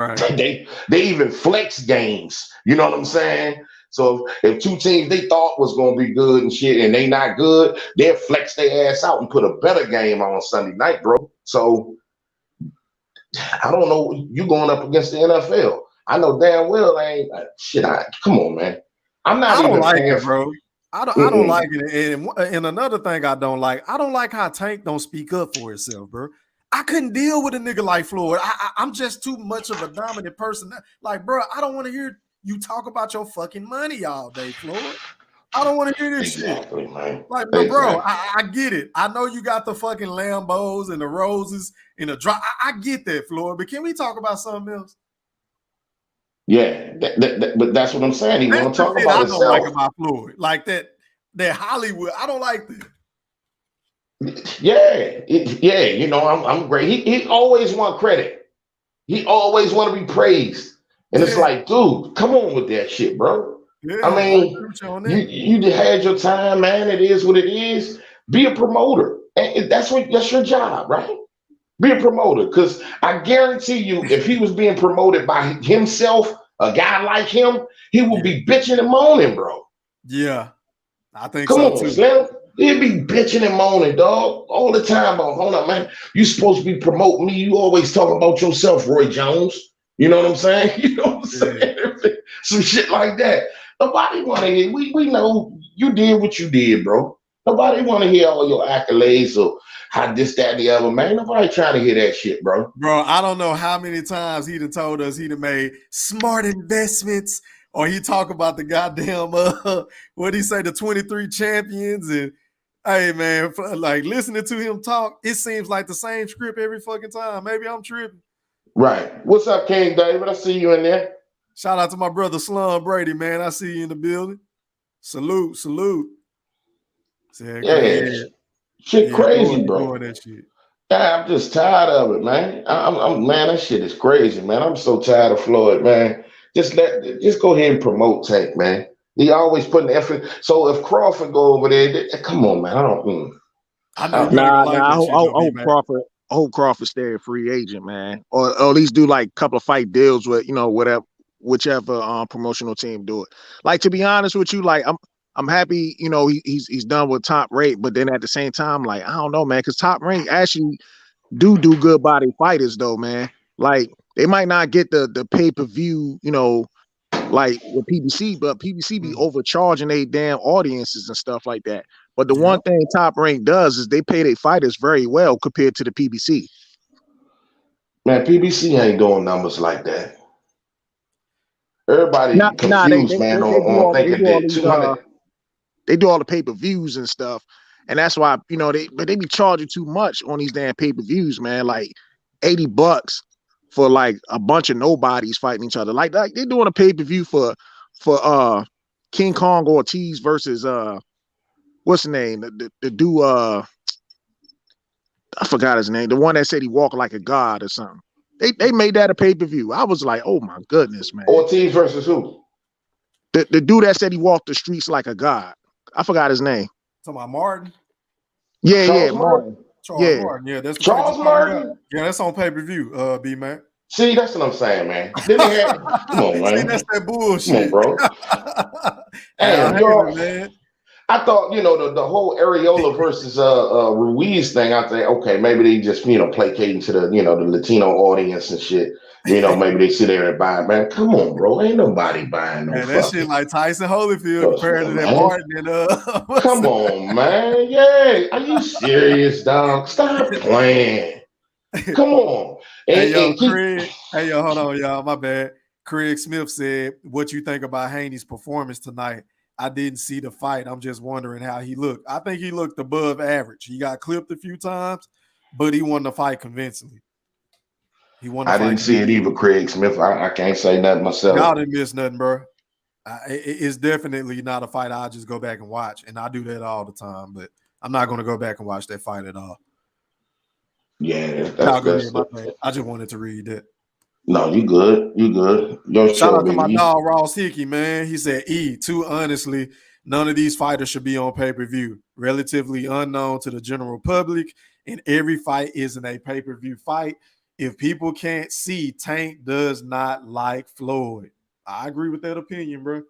Right. They even flex games. You know what I'm saying? So if two teams they thought was gonna be good and shit, and they not good, they'll flex their ass out and put a better game on Sunday night, bro. So I don't know. You going up against the NFL? I know damn well I ain't shit. Come on, man. I don't like it, bro. I don't like it. And another thing I don't like how Tank don't speak up for himself, bro. I couldn't deal with a nigga like Floyd. I'm just too much of a dominant person. Like, bro, I don't want to hear you talk about your fucking money all day, Floyd. I don't want to hear this shit. Man. Like, bro, I get it. I know you got the fucking Lambos and the roses and the drop. I get that, Floyd. But can we talk about something else? Yeah, but that's what I'm saying. He want to talk about himself. I don't like about Floyd. Like that Hollywood. I don't like that. Yeah. I'm great. He always want credit. He always want to be praised. And it's like, dude, come on with that shit, bro. Yeah, I mean, you had your time, man. It is what it is. Be a promoter. And that's your job, right? Be a promoter, because I guarantee you, if he was being promoted by himself, a guy like him, he would be bitching and moaning, bro. Yeah, I think Come so on, too. Slim. He'd be bitching and moaning, dog, all the time. About, hold on, man. You supposed to be promoting me. You always talking about yourself, Roy Jones. You know what I'm saying? You know what I'm saying? Some shit like that. Nobody want to hear. We know you did what you did, bro. Nobody want to hear all your accolades or how this, that, and the other, man. Nobody trying to hear that shit, bro. Bro, I don't know how many times he'd have told us he'd have made smart investments, or he talk about the goddamn what he say, the 23 champions, and hey man, like listening to him talk, it seems like the same script every fucking time. Maybe I'm tripping. Right. What's up, King David? I see you in there. Shout out to my brother Slum Brady, man. I see you in the building. Salute. Shit crazy, bro. Doing that shit. Yeah, I'm just tired of it, man. Man, that shit is crazy, man. I'm so tired of Floyd, man. Just go ahead and promote Tank, man. He always putting the effort. So if Crawford go over there, come on, man. I don't. I know you don't like that shit. I hope Crawford stay a free agent, man, or at least do like a couple of fight deals with whichever promotional team do it. Like, to be honest with you, like I'm happy, he's done with Top Rank, but then at the same time, like, I don't know, man, because Top Rank actually do good body fighters though, man. Like, they might not get the pay-per-view, like with PBC, but PBC be overcharging their damn audiences and stuff like that. But the one thing Top Rank does is they pay their fighters very well compared to the PBC. Man, PBC ain't doing numbers like that. Everybody confused, man, on thinking that 200. They do all the pay-per-views and stuff, and that's why they be charging too much on these damn pay-per-views, man. Like $80 for like a bunch of nobodies fighting each other. Like they're doing a pay-per-view for King Kong Ortiz versus what's the name? The dude, I forgot his name. The one that said he walked like a god or something. They made that a pay-per-view. I was like, oh my goodness, man. Ortiz versus who? The dude that said he walked the streets like a god. I forgot his name. Talking about Martin? Yeah, Martin. Martin. Yeah, that's Charles Martin. Yeah, that's on pay-per-view, B-Man. See, that's what I'm saying, man. Come on, man. See, that's that bullshit. Come on, bro. Hey, man. I thought, the whole Areola versus Ruiz thing, I think, okay, maybe they just, placating to the, the Latino audience and shit. Maybe they sit there and buy it, man. Come on, bro. Ain't nobody buying no that shit like Tyson Holyfield compared to that Martin and Come on, man. Yeah. Are you serious, dog? Stop playing. Come on. Craig. Hey, yo, hold on, y'all. My bad. Craig Smith said, what you think about Haney's performance tonight? I didn't see the fight. I'm just wondering how he looked. I think he looked above average. He got clipped a few times, but he won the fight convincingly. I didn't see it either, Craig Smith. I can't say nothing myself. Y'all didn't miss nothing, bro. It's definitely not a fight I'll just go back and watch, and I do that all the time, but I'm not going to go back and watch that fight at all. Yeah, I just wanted to read that. No, you good. You good. Shout out to my dog Ross Hickey, man. He said, too honestly, none of these fighters should be on pay-per-view. Relatively unknown to the general public, and every fight isn't a pay-per-view fight. If people can't see, Tank does not like Floyd. I agree with that opinion, bro.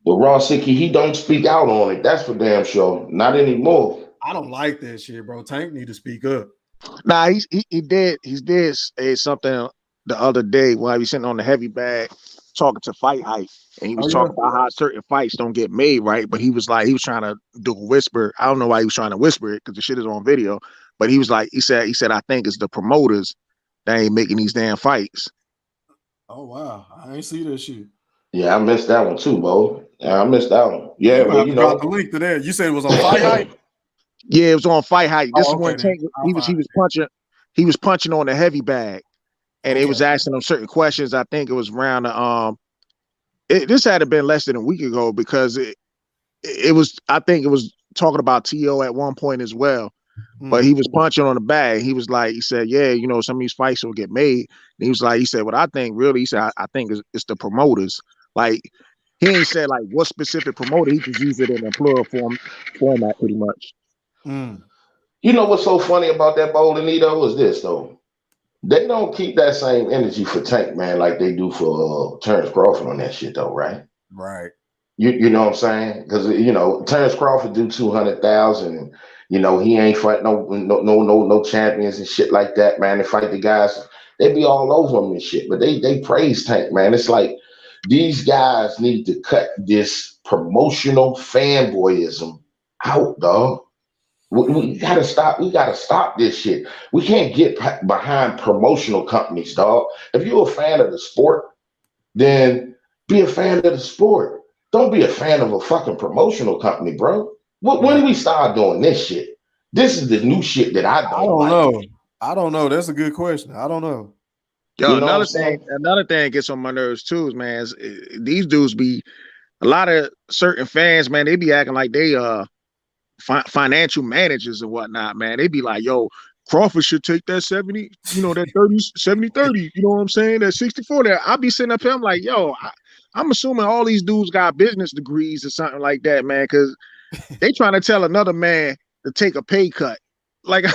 But Ross Hickey, he don't speak out on it. That's for damn sure. Not anymore. I don't like that shit, bro. Tank need to speak up. Nah, he did say something the other day when I was sitting on the heavy bag talking to Fight Hype, and he was talking about how certain fights don't get made right, but he was trying to do a whisper. I don't know why he was trying to whisper it because the shit is on video, but he said I think it's the promoters that ain't making these damn fights. Oh wow, I ain't see that shit. Yeah, I missed that one too, bro. I missed that one. Yeah, but drop the link to that. You said it was on Fight Hype. Yeah, it was on Fight Hype. This is when Tank he was punching on the heavy bag, and it was asking him certain questions. I think it was around this had been less than a week ago because it was talking about T.O. at one point as well. But he was punching on the bag. He said, yeah, some of these fights will get made. And he said, what I think really, he said, I think it's the promoters. Like, he ain't said like what specific promoter. He just used it in a plural format pretty much. You know what's so funny about that Bolanito is this though. They don't keep that same energy for Tank, man, like they do for Terrence Crawford on that shit though, right? Right. You know what I'm saying? Because Terrence Crawford do 200,000. He ain't fight no champions and shit like that, man. They fight the guys, they be all over him and shit. But they praise Tank, man. It's like these guys need to cut this promotional fanboyism out, dog. We gotta stop. We gotta stop this shit. We can't get behind promotional companies, dog. If you're a fan of the sport, then be a fan of the sport. Don't be a fan of a fucking promotional company, bro. When do we start doing this shit? This is the new shit that I don't like. Know. I don't know. That's a good question. I don't know. Yo, another thing gets on my nerves too, is, man, these dudes be a lot of certain fans, man. They be acting like they financial managers and whatnot, man. They be like, yo, Crawford should take that 70, that 30, 70, 30, you know what I'm saying? That 64 there. I'll be sitting up here, I'm like, yo, I'm assuming all these dudes got business degrees or something like that, man, because they trying to tell another man to take a pay cut. Like,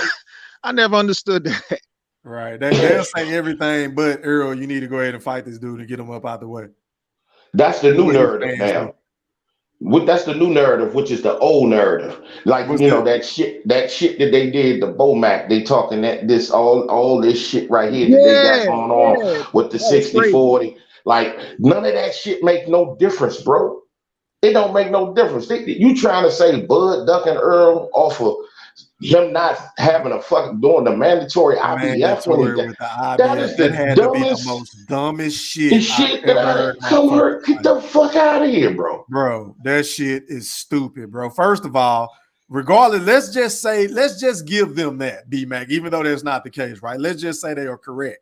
I never understood that. Right. They'll say everything, but Earl, you need to go ahead and fight this dude and get him up out the way. That's the new narrative now. That's the new narrative, which is the old narrative. Like, that shit that they did, the Bomac, they talking all this shit right here that they got going on with the 60-40. Like, none of that shit make no difference, bro. It don't make no difference. You trying to say Bud ducking Earl off of him not having a fucking doing the mandatory IBF that is the dumbest shit that I ever heard. Get the fuck out of here, bro. Bro, that shit is stupid, bro. First of all, regardless, let's just give them that, B-Mac, even though that's not the case, right? Let's just say they are correct.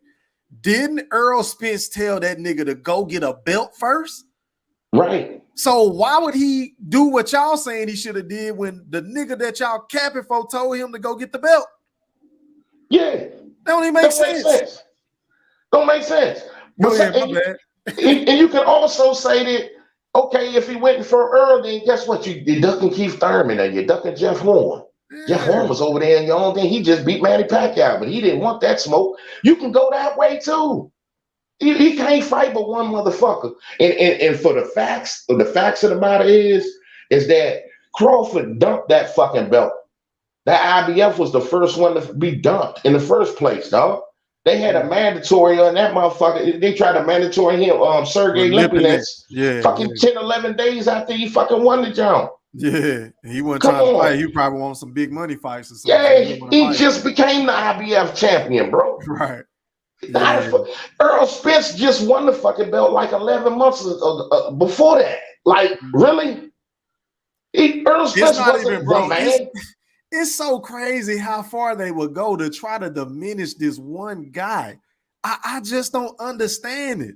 Didn't Earl Spence tell that nigga to go get a belt first? Right. So why would he do what y'all saying he should have did when the nigga that y'all capping for told him to go get the belt? Yeah. That don't even make sense. Don't make sense. And you can also say that, okay, if he went for Earl, then guess what? You're ducking Keith Thurman and you're ducking Jeff Horn. Yeah. Jeff Horn was over there in your own thing. He just beat Manny Pacquiao, but he didn't want that smoke. You can go that way too. He can't fight but one motherfucker. And for the facts of the matter is that Crawford dumped that fucking belt. That IBF was the first one to be dumped in the first place, dog. They had a mandatory on that motherfucker. They tried to mandatory him, Sergey Lipinets, fucking 10, 11 days after he fucking won the jump. Yeah, he wasn't trying to fight. He probably wanted some big money fights or something. Yeah, he just became the IBF champion, bro. Right. Yeah. Earl Spence just won the fucking belt like 11 months before that. Like, really? Earl Spence wasn't even, bro, man. It's so crazy how far they would go to try to diminish this one guy. I just don't understand it.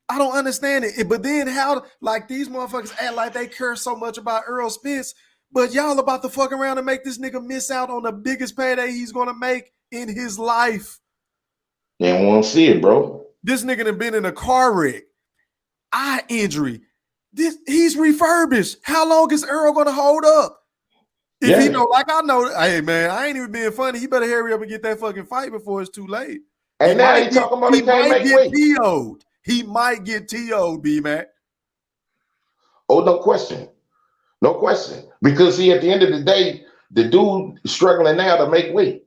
I don't understand it. But then how, like, these motherfuckers act like they care so much about Earl Spence, but y'all about to fuck around and make this nigga miss out on the biggest payday he's going to make in his life. They don't want to see it, bro. This nigga done been in a car wreck, eye injury. He's refurbished. How long is Earl going to hold up? If he know, like I know, hey man, I ain't even being funny. He better hurry up and get that fucking fight before it's too late. And now he talking about he can't make weight. TO'd. He might get TO'd, B-Mac. Oh, no question. No question. Because see, at the end of the day, the dude is struggling now to make weight.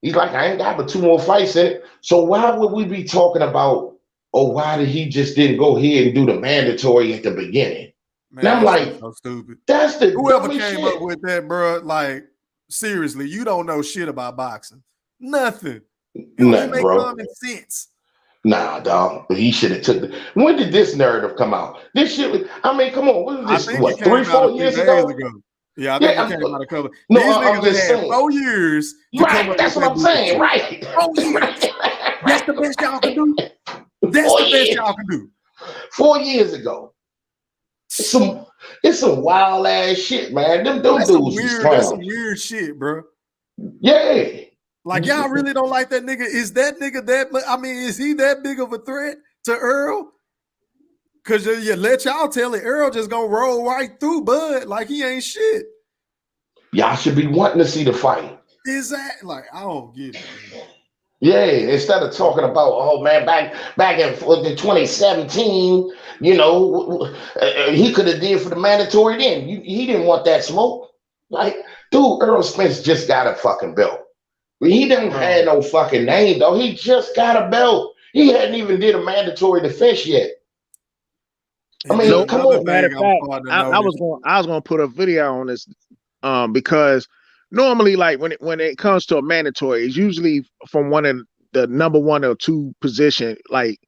He's like, I ain't got but 2 more fights in it. So why would we be talking about, why did he just didn't go ahead and do the mandatory at the beginning? Man, and I'm like, so stupid. That's the whoever came up with that, bro. Like, seriously, you don't know shit about boxing. Nothing. It don't make common sense. Nah, dog. He should have took the. When did this narrative come out? This shit. I mean, come on. What was this? What, 3-4 years ago? Yeah, I think it came out a couple. No, these niggas just had saying. 4 years. Right, that's what I'm saying. Right. 4 years. That's the best y'all can do. That's the best y'all can do. 4 years ago. It's some wild ass shit, man. Them dudes that's some weird shit, bro. Yeah. Like, y'all really don't like that nigga. Is that nigga that? I mean, is he that big of a threat to Earl? Because you let y'all tell it, Earl just gonna roll right through Bud like he ain't shit. Y'all should be wanting to see the fight. Exactly. Like, I don't get it. Yeah, instead of talking about, oh man, back in 2017, he could have did for the mandatory then. He didn't want that smoke. Like, dude, Earl Spence just got a fucking belt. He didn't have no fucking name though. He just got a belt. He hadn't even did a mandatory defense yet. I mean, come on. Matter of fact, I was gonna put a video on this, because normally, like when it comes to a mandatory, it's usually from one of the number 1 or 2 position. Like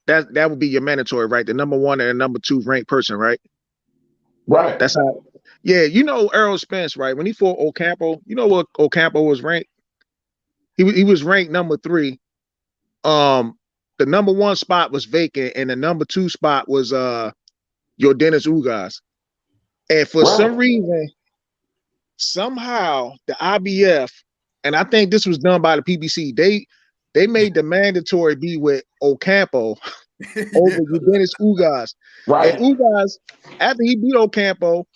that would be your mandatory, right? The number 1 and the number 2 ranked person, right? Right. That's how. Yeah, Errol Spence, right? When he fought Ocampo, you know what Ocampo was ranked? He was ranked number 3. The number 1 spot was vacant, and the number 2 spot was your Dennis Ugas. And for some reason, somehow the IBF, and I think this was done by the PBC, they made the mandatory be with Ocampo over Dennis Ugas. Right. And Ugas, after he beat Ocampo,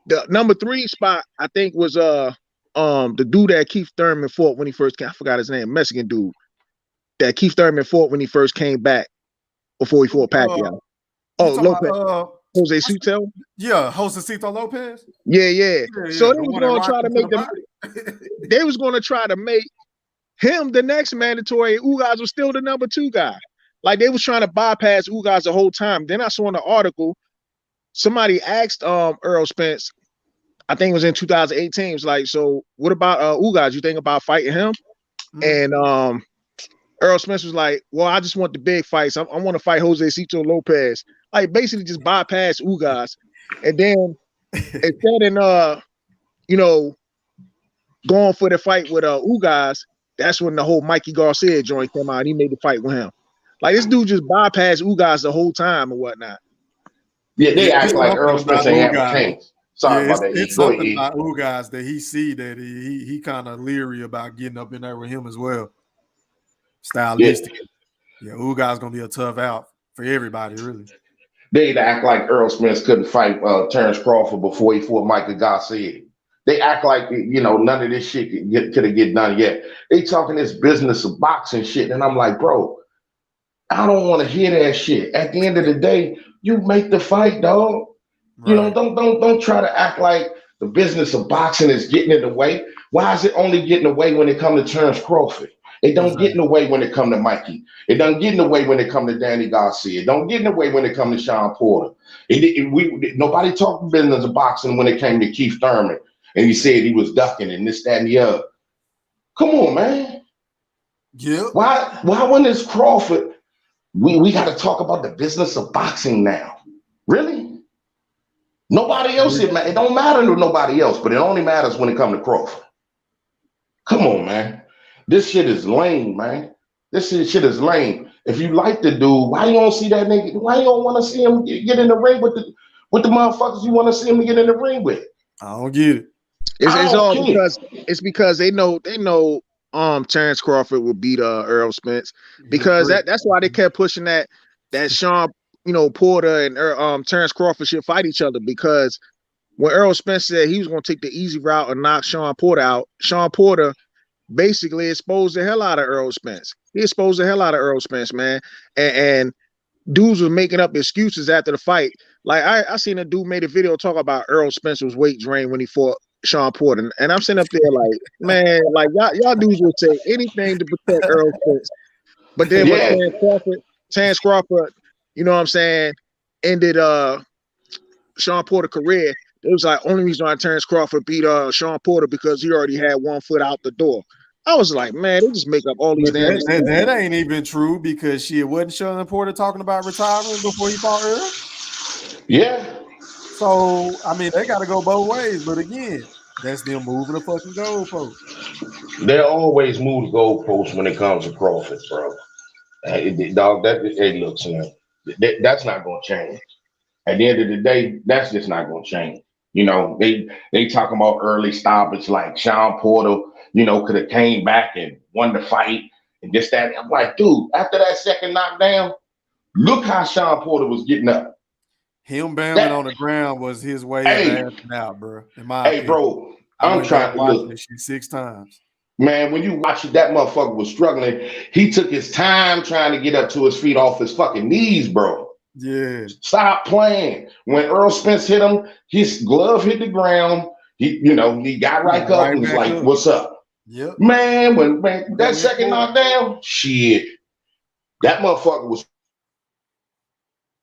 the number 3 spot, I think, was the dude that Keith Thurman fought when he first came. I forgot his name, Mexican dude that Keith Thurman fought when he first came back before he fought Pacquiao. Lopez. Jose Cito? Yeah, Jose Cito Lopez. Yeah. So they was going to try to make them. They was going to try to make him the next mandatory. Ugas was still the number 2 guy. Like they was trying to bypass Ugas the whole time. Then I saw in the article somebody asked Earl Spence, I think it was in 2018. It was like, so what about Ugas? You think about fighting him? Mm-hmm. And Earl Spence was like, well, I just want the big fights. I want to fight Jose Cito Lopez. Like basically just bypass Ugas. And then instead of going for the fight with Ugas, that's when the whole Mikey Garcia joint came out and he made the fight with him. Like this dude just bypassed Ugas the whole time and whatnot. Yeah, they act like Earl Spence ain't have a chance. Sorry about that. It's something about Ugas that he see that he kind of leery about getting up in there with him as well. Stylistic. Yeah, Ugas gonna be a tough out for everybody, really. They act like Earl Spence couldn't fight Terrence Crawford before he fought Michael Garcia. They act like none of this shit could have get done yet. They talking this business of boxing shit, and I'm like, bro, I don't want to hear that shit. At the end of the day, you make the fight, dog. Right. Don't try to act like the business of boxing is getting in the way. Why is it only getting away when it comes to Terrence Crawford? It don't get in the way when it come to Mikey. It don't get in the way when it come to Danny Garcia. It don't get in the way when it come to Sean Porter. Nobody talked business of boxing when it came to Keith Thurman, and he said he was ducking and this, that, and the other. Come on, man. Yeah. Why when it's Crawford, we got to talk about the business of boxing now? Really? Nobody else. It don't matter to nobody else, but it only matters when it comes to Crawford. Come on, man. This shit is lame, man. This shit is lame. If you like the dude, why you don't see that nigga? Why you don't want to see him get in the ring with the motherfuckers you want to see him get in the ring with? I don't get it. It's because they know Terrence Crawford will beat Earl Spence, because that's why they kept pushing that Sean Porter and Terrence Crawford should fight each other, because when Earl Spence said he was going to take the easy route and knock Sean Porter out, Sean Porter basically exposed the hell out of Earl Spence. He exposed the hell out of Earl Spence, man. And dudes was making up excuses after the fight. Like I seen a dude made a video talk about Earl Spencer's weight drain when he fought Sean Porter, and I'm sitting up there like, man, like y'all dudes would say anything to protect Earl Spence. But then when Terrence Crawford, you know what I'm saying, ended Sean Porter's career, it was like only reason why Terrence Crawford beat Sean Porter because he already had one foot out the door. I was like, man, they just make up all these damn. That ain't even true, because wasn't Sean Porter talking about retiring before he fought Earl? Yeah. So I mean, they got to go both ways. But again, that's them moving the fucking goalposts. They always move the goalposts when it comes to Crawford, bro. Dog, look, son, that's not gonna change. At the end of the day, that's just not gonna change. They talking about early stoppage, like Sean Porter, could have came back and won the fight and this, that. I'm like, dude, after that second knockdown, look how Sean Porter was getting up. Him banging on the ground was his way of asking out, bro. In my opinion. Bro, I'm trying to look. This shit 6 times. Man, when you watch it, that motherfucker was struggling. He took his time trying to get up to his feet off his fucking knees, bro. Yeah. Stop playing. When Earl Spence hit him, his glove hit the ground. He got right up and was like, "What's up?" Yep. Man, that second knockdown, shit, that motherfucker was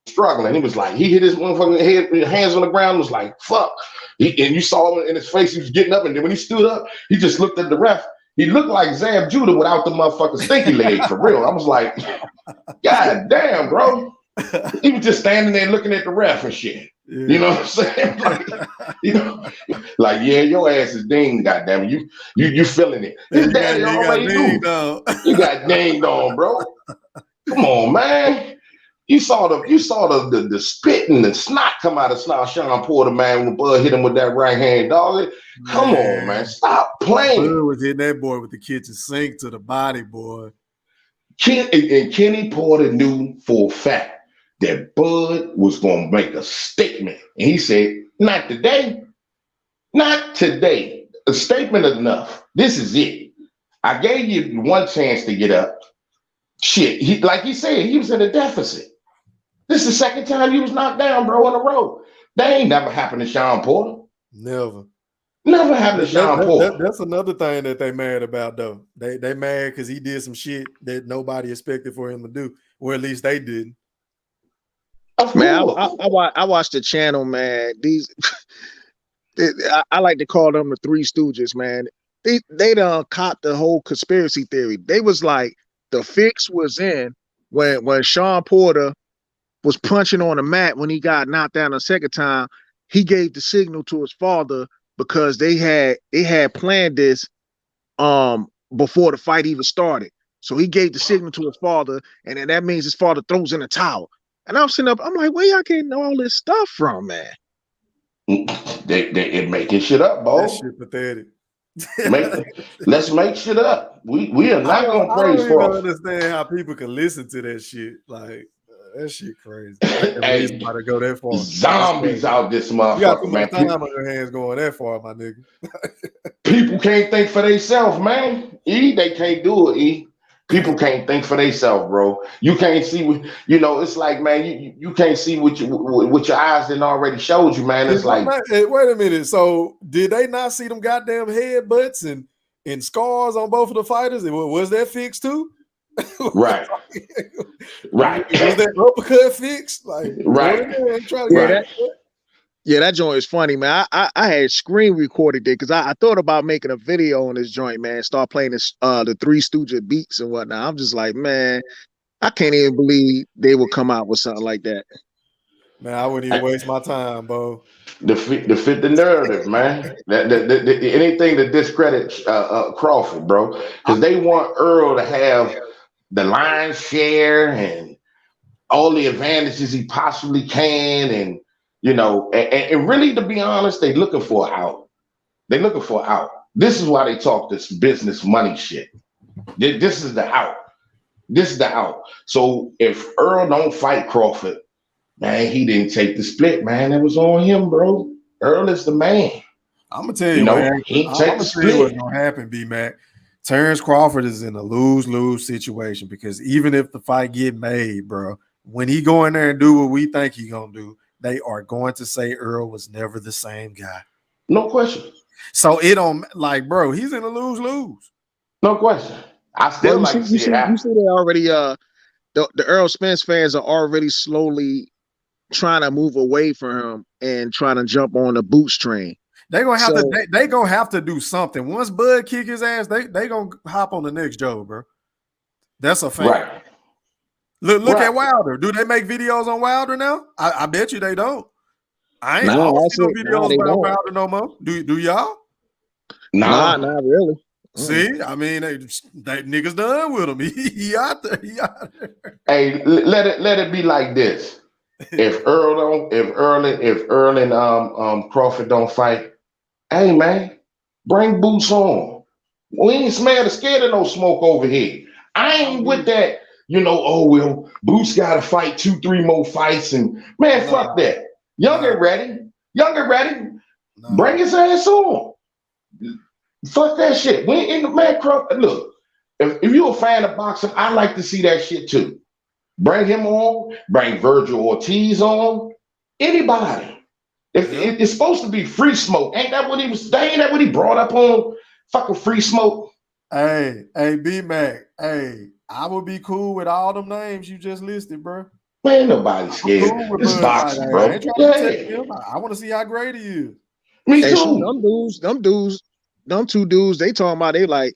struggling. He was like, he hit his motherfucking hands on the ground, was like, "Fuck." And you saw him in his face, he was getting up, and then when he stood up, he just looked at the ref. He looked like Zab Judah without the motherfucking stinky leg, for real. I was like, God damn, bro. He was just standing there looking at the ref and shit. Yeah. You know what I'm saying? Like, yeah, your ass is dinged, goddamn it. You feeling it. His daddy already knew. You got dinged on, bro. Come on, man. You saw the spit and the snot come out of Sean Porter, man, when Bud hit him with that right hand, dog. Come on, man. Stop playing. Bud was hitting that boy with the kitchen sink to the body, boy. Kenny Porter knew for a fact that Bud was going to make a statement. And he said, not today. Not today. A statement is enough. This is it. I gave you one chance to get up. Shit, like he said, he was in a deficit. This is the second time he was knocked down, bro, in a row. That ain't never happened to Sean Porter. Never. Never happened to Sean Porter. That's another thing that they mad about, though. They mad because he did some shit that nobody expected for him to do, or at least they didn't. Man, I watched the channel, man. I like to call them the Three Stooges, man. They done caught the whole conspiracy theory. They was like, the fix was in when Sean Porter was punching on the mat when he got knocked down the second time. He gave the signal to his father because they had planned this before the fight even started. So he gave the signal to his father, and then that means his father throws in a towel. And I'm sitting up, I'm like, where y'all getting all this stuff from, man? They making shit up, Bo. That shit pathetic. Let's make shit up. We are not gonna praise for. I don't understand how people can listen to that shit. Like that shit crazy. Hey, somebody go that far. Zombies out this motherfucker, you got too man. much time on your hands going that far, my nigga. People can't think for themselves, man. They can't do it. People can't think for themselves, bro. You can't see what it's like, man. You can't see what your eyes didn't already showed you, man. It's like, wait a minute. So did they not see them goddamn headbutts and scars on both of the fighters? Was that fixed too? Right. Right. Was that uppercut fixed? Like, right. Yeah, that joint is funny, man. I had screen recorded it because I thought about making a video on this joint, man. Start playing this the Three Stooges beats and whatnot. I'm just like, man, I can't even believe they would come out with something like that. Man, I wouldn't even waste my time, bro. To fit the narrative, man. Anything to discredit Crawford, bro, because they want Earl to have the lion's share and all the advantages he possibly can, and and really, to be honest, they looking for an out. They looking for an out. This is why they talk this business money shit. This is the out. This is the out. So if Earl don't fight Crawford, man, he didn't take the split, man. It was on him, bro. Earl is the man. I'm gonna tell you, what's gonna happen, B-Mac. Terrence Crawford is in a lose-lose situation because even if the fight get made, bro, when he go in there and do what we think he gonna do, they are going to say Earl was never the same guy. No question. So it don't bro, he's in a lose-lose. No question. I still you see they already the Earl Spence fans are already slowly trying to move away from him and trying to jump on the boots train. They're gonna have they gonna have to do something. Once Bud kick his ass, they gonna hop on the next Joe, bro. That's a fact. Right. Look at Wilder. Do they make videos on Wilder now? I bet you they don't. I ain't see no videos about Wilder no more. Do y'all? Nah, not really. See, I mean, they niggas done with him. He out there. Hey, let it be like this. If Earl and Crawford don't fight, hey man, bring Boots on. We ain't scared of no smoke over here. I ain't with that. Boots got to fight 2-3 more fights, and man, fuck that. Young and ready. Nah. Bring his ass on. Fuck that shit. We ain't in the man. Look, if you're a fan of boxing, I like to see that shit too. Bring him on. Bring Virgil Ortiz on. Anybody. If it's supposed to be free smoke, ain't that what he was? Ain't that what he brought up on fucking free smoke? Hey, B-Mac. Hey, I would be cool with all them names you just listed, bro. Man, nobody's scared. Cool It's boxing, bro. I ain't trying to test him. I want to see how great he is. Me too. Them two dudes, they talking about they like,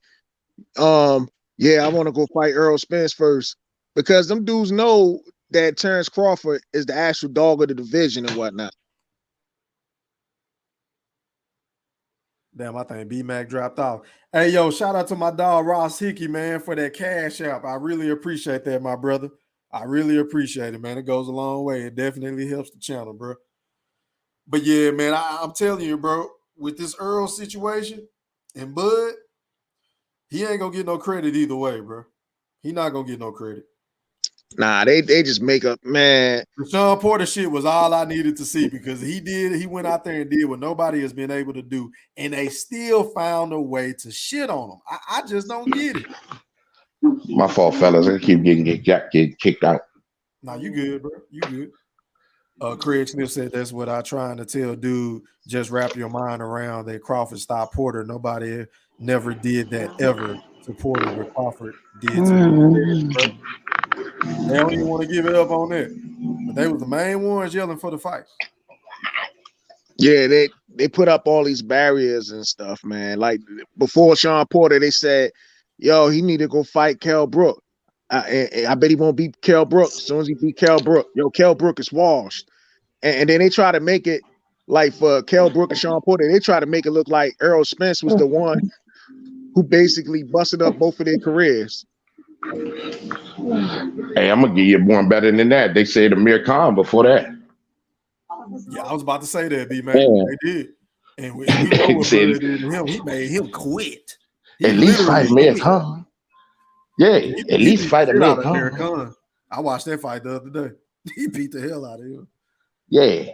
yeah, I want to go fight Errol Spence first because them dudes know that Terrence Crawford is the actual dog of the division and whatnot. Damn, I think B-Mac dropped off. Hey, yo, shout out to my dog Ross Hickey, man, for that cash app. I really appreciate that, my brother. I really appreciate it, man. It goes a long way. It definitely helps the channel, bro. But yeah, man, I'm telling you, bro, with this Earl situation and Bud, he ain't gonna get no credit either way, bro. He not gonna get no credit. Nah, they just make up, man. The Sean Porter shit was all I needed to see because he went out there and did what nobody has been able to do, and they still found a way to shit on him. I just don't get it. My fault, fellas. I keep getting kicked out. Nah, you good, bro. You good. Craig Smith said that's what I'm trying to tell dude. Just wrap your mind around that Crawford stopped Porter. Nobody never did that ever to Porter what Crawford did to him, bro. They don't even want to give it up on that. But they was the main ones yelling for the fight. Yeah, they put up all these barriers and stuff, man. Like before Sean Porter, they said, yo, he need to go fight Kell Brook. I bet he won't beat Kell Brook. As soon as he beat Kell Brook, Kell Brook is washed. And then they try to make it like for Kell Brook and Sean Porter, they try to make it look like Errol Spence was the one who basically busted up both of their careers. Hey, I'm gonna give you one better than that. They said Amir Khan before that. Yeah, I was about to say that, B-Man. Yeah. They did. And we know what Bud did to him. He made him quit. At least fight Amir Khan. Yeah, at least fight Amir Khan. I watched that fight the other day. He beat the hell out of him. Yeah,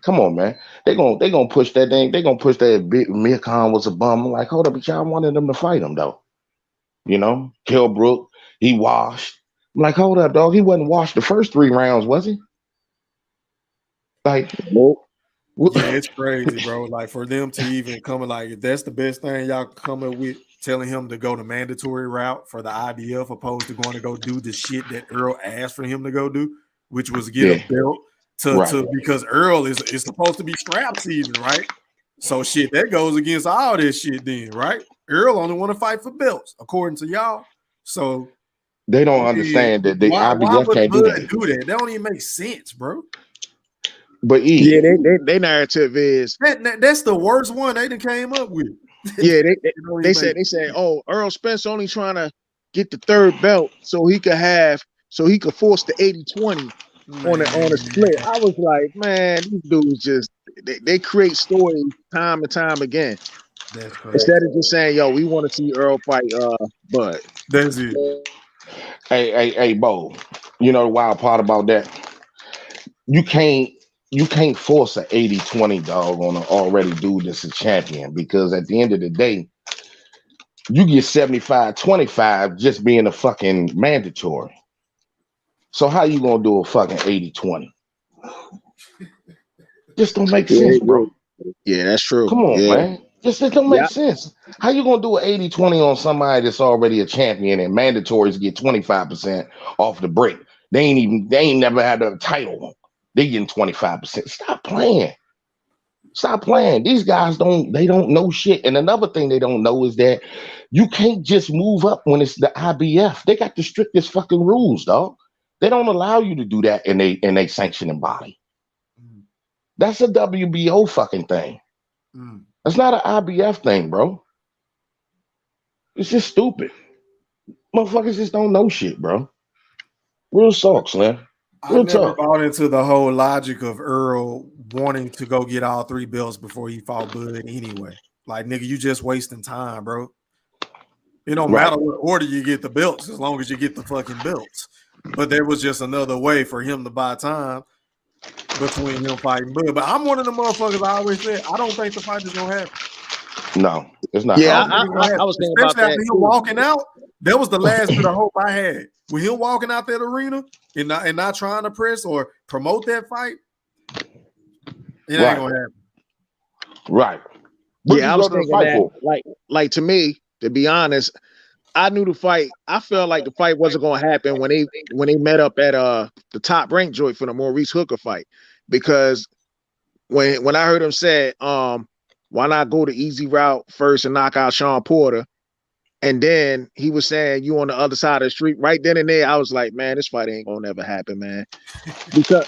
come on, man. They gonna push that thing. They gonna push that big. Amir Khan was a bum. I'm like, hold up, but y'all wanted them to fight him though. You know, Kell Brook, he washed. I'm like, hold up, dog. He wasn't washed the first 3 rounds, was he? Like, yeah, it's crazy, bro. Like for them to even come like, if that's the best thing y'all coming with, telling him to go the mandatory route for the IBF opposed to going to go do the shit that Earl asked for him to go do, which was get a belt to because Earl is supposed to be strap season, right? So shit, that goes against all this shit then, right? Earl only want to fight for belts, according to y'all. So they don't understand that the IBF can't do that. That don't even make sense, bro. But they narrative is that's the worst one they done came up with. Yeah, they said, oh, Errol Spence only trying to get the 3rd belt so he could force the 80-20 on a split. I was like, man, these dudes just they create stories time and time again. Instead of just saying, yo, we want to see Earl fight Bud. That's it. Hey, Bo, you know the wild part about that? You can't force an 80-20 dog on an already dude that's a champion because at the end of the day, you get 75-25 just being a fucking mandatory. So how you gonna do a fucking 80-20? Just don't make sense, bro. Yeah, that's true. Come on, man. Just it don't make sense. How you gonna do an 80-20 on somebody that's already a champion and mandatories get 25% off the break? They ain't never had a title. They getting 25%. Stop playing. These guys don't know shit. And another thing they don't know is that you can't just move up when it's the IBF. They got the strictest fucking rules, dog. They don't allow you to do that in they sanctioning body. That's a WBO fucking thing. That's not an IBF thing, bro. It's just stupid. Motherfuckers just don't know shit, bro. Real sucks, man. I never bought into the whole logic of Earl wanting to go get all 3 belts before he fought Bud anyway. Like, nigga, you just wasting time, bro. It don't matter what order you get the belts as long as you get the fucking belts. But there was just another way for him to buy time between him fighting Bud. But I'm one of the motherfuckers I always said, I don't think the fight is going to happen. No, it's not. Yeah, I was thinking about especially that after him too. walking out. That was the last bit of hope I had with him walking out that arena and not trying to press or promote that fight. It ain't gonna happen. Right. What did Yeah, I you was go to the thinking fight that. for? Like to me, to be honest, I knew the fight. I felt like the fight wasn't going to happen when they met up at the Top Rank joint for the Maurice Hooker fight, because when I heard him say, why not go the easy route first and knock out Sean Porter, and then he was saying you on the other side of the street, right then and there, I was like, man, this fight ain't gonna never happen, man, because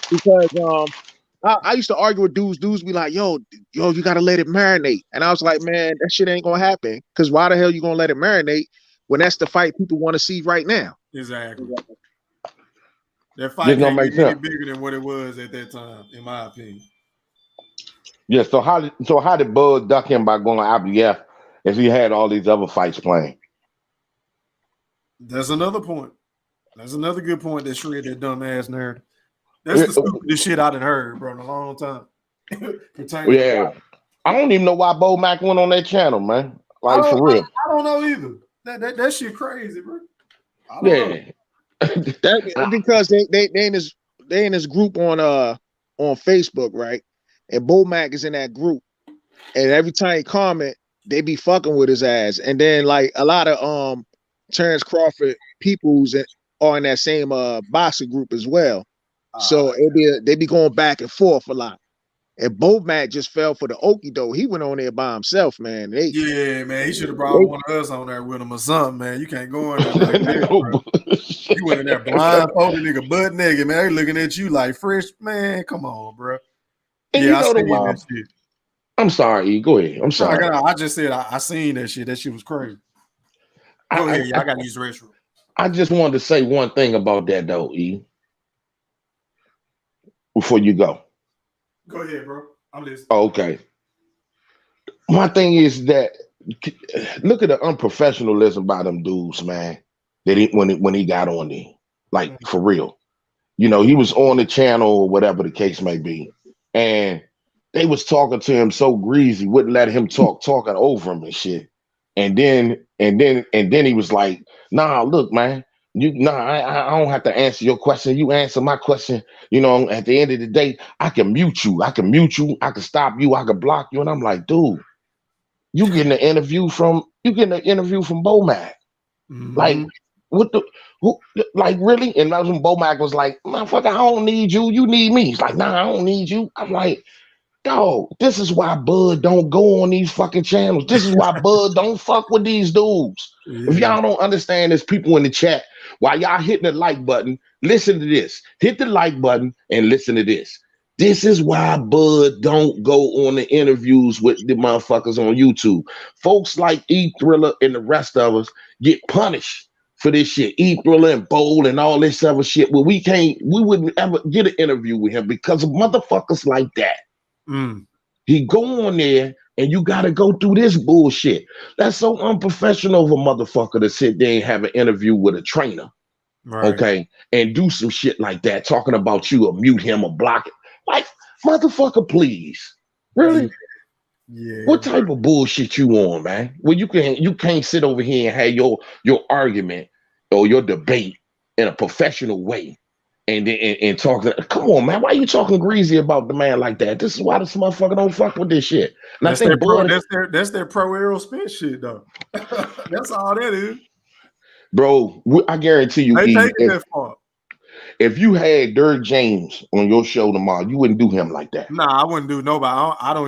I used to argue with dudes. Dudes be like, yo, you gotta let it marinate. And I was like, man, that shit ain't gonna happen. Because why the hell you gonna let it marinate when that's the fight people want to see right now? Exactly. That fight can't get any bigger than what it was at that time, in my opinion. Yeah, so how did Bud duck him by going to IBF if he had all these other fights playing? That's another point. That's another good point that shred that dumb ass narrative. That's the stupidest shit I done heard, bro, in a long time. Yeah. I don't even know why Bo Mac went on that channel, man. Like, for real. I don't know either. That shit crazy, bro. I don't know. Because they in this group on Facebook, right? And Bo Mac is in that group. And every time he comment, they be fucking with his ass. And then like a lot of Terrence Crawford peoples are in that same boxing group as well. So they be going back and forth a lot. And Bo Mac just fell for the okie doke. He went on there by himself, man. Yeah, man. He should have brought one of us on there with him or something, man. You can't go in there like that, bro. You went in there blindfolded, nigga, butt naked, man. They looking at you like fresh, man. Come on, bro. And yeah, I seen that shit. I'm sorry, E. Go ahead. I'm sorry. I just said I seen that shit. That shit was crazy. Go ahead. I got to use the restroom. I just wanted to say one thing about that, though, E. Before you go. Go ahead, bro. I'm listening. Okay. My thing is that look at the unprofessionalism by them dudes, man. That when he got on there, like for real. You know, he was on the channel or whatever the case may be, and they was talking to him so greasy, wouldn't let him talking over him and shit. And then he was like, "Nah, look, man, I don't have to answer your question. You answer my question. You know, at the end of the day, I can mute you. I can stop you. I can block you." And I'm like, dude, you getting an interview from Bo Mac. Like, what the like really? And that's when Bo Mac was like, "Motherfucker, I don't need you. You need me." He's like, "Nah, I don't need you." I'm like, dog, this is why Bud don't go on these fucking channels. This is why Bud don't fuck with these dudes. Yeah. If y'all don't understand, there's people in the chat. While y'all hitting the like button, listen to this. Hit the like button and listen to this. This is why Bud don't go on the interviews with the motherfuckers on YouTube. Folks like E Thriller and the rest of us get punished for this shit. E Thriller and Bowl and all this other shit. Well, we wouldn't ever get an interview with him because of motherfuckers like that. He go on there and you got to go through this bullshit. That's so unprofessional of a motherfucker to sit there and have an interview with a trainer, okay, and do some shit like that, talking about you or mute him or block it. Like, motherfucker, please, really? Yeah. What type of bullshit you on, man? Well, you can't sit over here and have your argument or your debate in a professional way. And talk. Come on, man. Why you talking greasy about the man like that? This is why this motherfucker don't fuck with this shit. And that's their pro Errol Spence shit, though. That's all that is, bro. I guarantee you, if you had Derrick James on your show tomorrow, you wouldn't do him like that. Nah, I wouldn't do nobody. I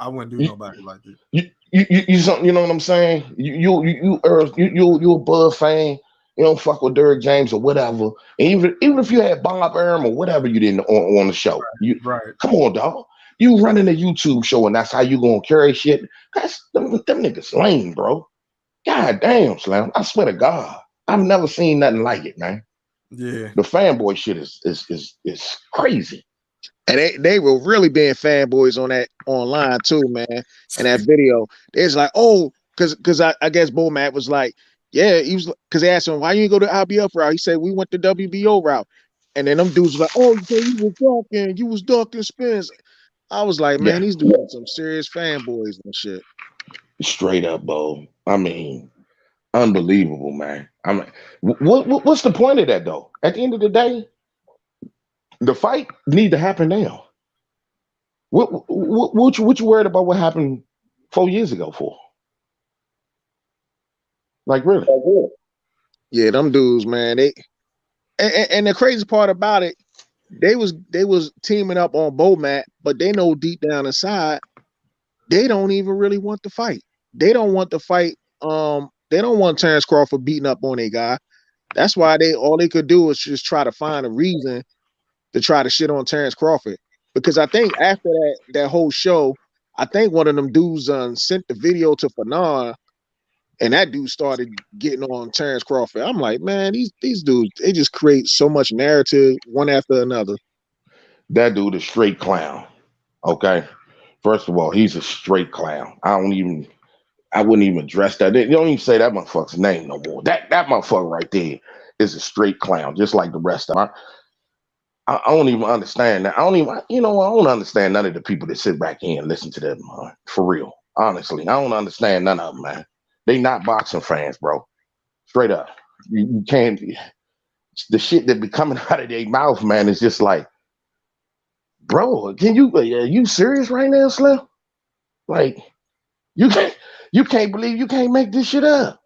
wouldn't do nobody like that. You know what I'm saying? You a Bud fan. You don't fuck with Derrick James or whatever. And even if you had Bob Arum or whatever you didn't on the show. Come on, dog. You running a YouTube show and that's how you gonna carry shit. That's them niggas lame, bro. God damn, Slam. I swear to God. I've never seen nothing like it, man. Yeah. The fanboy shit is crazy. And they were really being fanboys on that online too, man. And that video. It's like, oh, because I guess Bo Mac was like, yeah, he was, because they asked him, why you didn't go to IBF route? He said, we went to WBO route. And then them dudes were like, oh, you was ducking Spence. I was like, man, these dudes are some serious fanboys and shit. Straight up, Bo. I mean, unbelievable, man. I mean, what's the point of that though? At the end of the day, the fight need to happen now. What you worried about what happened 4 years ago for? Like really? Yeah, them dudes, man. And the crazy part about it, they was teaming up on Bomat, but they know deep down inside they don't even really want to fight. They don't want to fight. They don't want Terrence Crawford beating up on a guy. That's why all they could do is just try to find a reason to try to shit on Terrence Crawford. Because I think after that whole show, I think one of them dudes sent the video to Fanar, and that dude started getting on Terrence Crawford. I'm like, man, these dudes, they just create so much narrative one after another. That dude is straight clown. Okay. First of all, he's a straight clown. I wouldn't even address that. They don't even say that motherfucker's name no more. That motherfucker right there is a straight clown, just like the rest of them. I don't even understand that. I don't understand none of the people that sit back here and listen to them, for real. Honestly, I don't understand none of them, man. They not boxing fans, bro. Straight up. You can't. The shit that be coming out of their mouth, man, is just like, bro, are you serious right now, Slim? Like, you can't believe you can't make this shit up.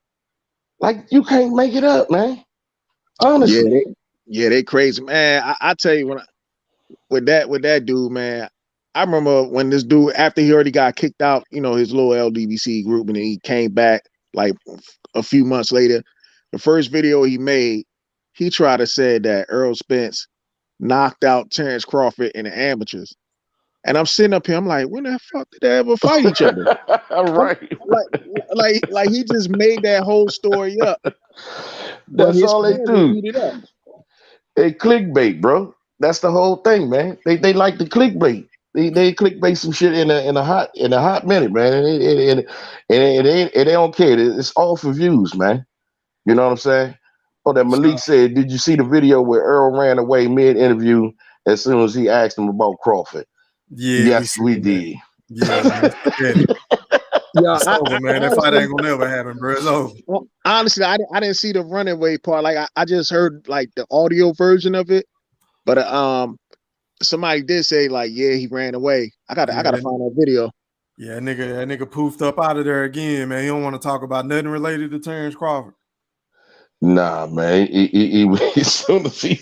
Like, you can't make it up, man. Honestly. Yeah, they crazy, man. I tell you, with that dude, man, I remember when this dude, after he already got kicked out, his little LDBC group, and then he came back like a few months later. The first video he made, he tried to say that Errol Spence knocked out Terrence Crawford in the amateurs. And I'm sitting up here, I'm like, when the fuck did they ever fight each other? Right. Like he just made that whole story up. That's all they do. They clickbait, bro. That's the whole thing, man. They like the clickbait. They clickbait some shit in a hot minute, man. And they don't care. It's all for views, man. You know what I'm saying? Oh, that Malik said, did you see the video where Earl ran away mid-interview as soon as he asked him about Crawford? Yeah, yes, we did. Yeah, man. Yeah, it's over, man. That fight ain't gonna never happen, bro. It's over. Well, honestly, I didn't see the running away part. Like I just heard like the audio version of it, but somebody did say like, yeah, he ran away. I gotta find that video. Yeah, that nigga poofed up out of there again, man. He don't want to talk about nothing related to Terrence Crawford. Nah, man. He as soon as he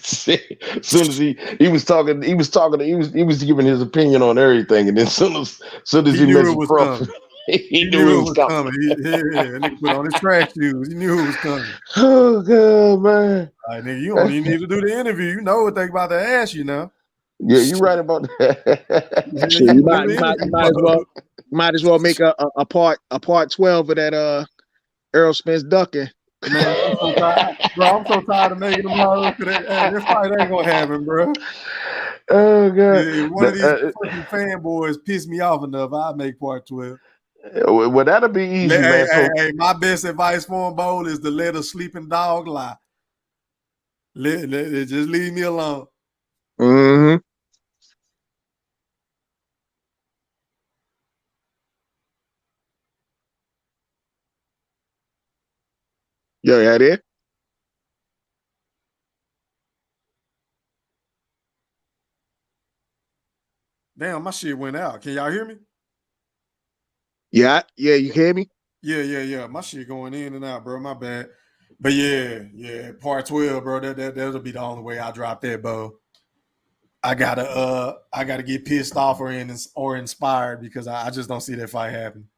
was talking, he was giving his opinion on everything, and then soon as he mentioned Crawford, he knew it was coming. Nigga put on his track shoes. He knew it was coming. Oh god, man. All right, nigga, you don't even need to do the interview. You know what they about to ask you now. Yeah, you're right about that. You might as well make a part 12 of that Errol Spence ducking. Man, I'm so tired. Bro, I'm so tired of making them hard. This fight ain't gonna happen, bro. Oh god. Yeah, one of these fucking fanboys pissed me off enough. I'll make part 12. Well, that'll be easy, man. Hey, my best advice for him, Bowl, is to let a sleeping dog lie. Just leave me alone. Mm-hmm. Yo, yeah, there. Damn, my shit went out. Can y'all hear me? Yeah, you hear me? Yeah. My shit going in and out, bro. My bad. But yeah, part 12, bro. That'll be the only way I drop that, bro. I gotta get pissed off or inspired because I just don't see that fight happen.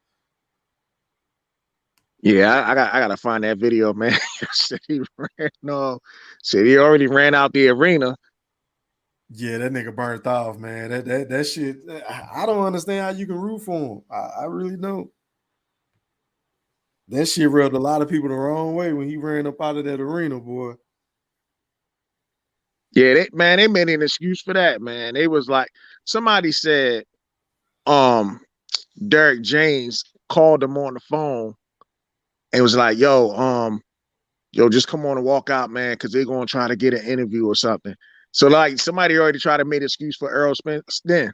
Yeah, I gotta find that video, man. Said he already ran out the arena. Yeah, that nigga burnt off, man. That shit. I don't understand how you can root for him. I really don't. That shit rubbed a lot of people the wrong way when he ran up out of that arena, boy. Yeah, they made an excuse for that, man. They was like, somebody said, Derek James called him on the phone and was like, yo, just come on and walk out, man, because they're gonna try to get an interview or something. So like somebody already tried to make an excuse for Errol Spence then.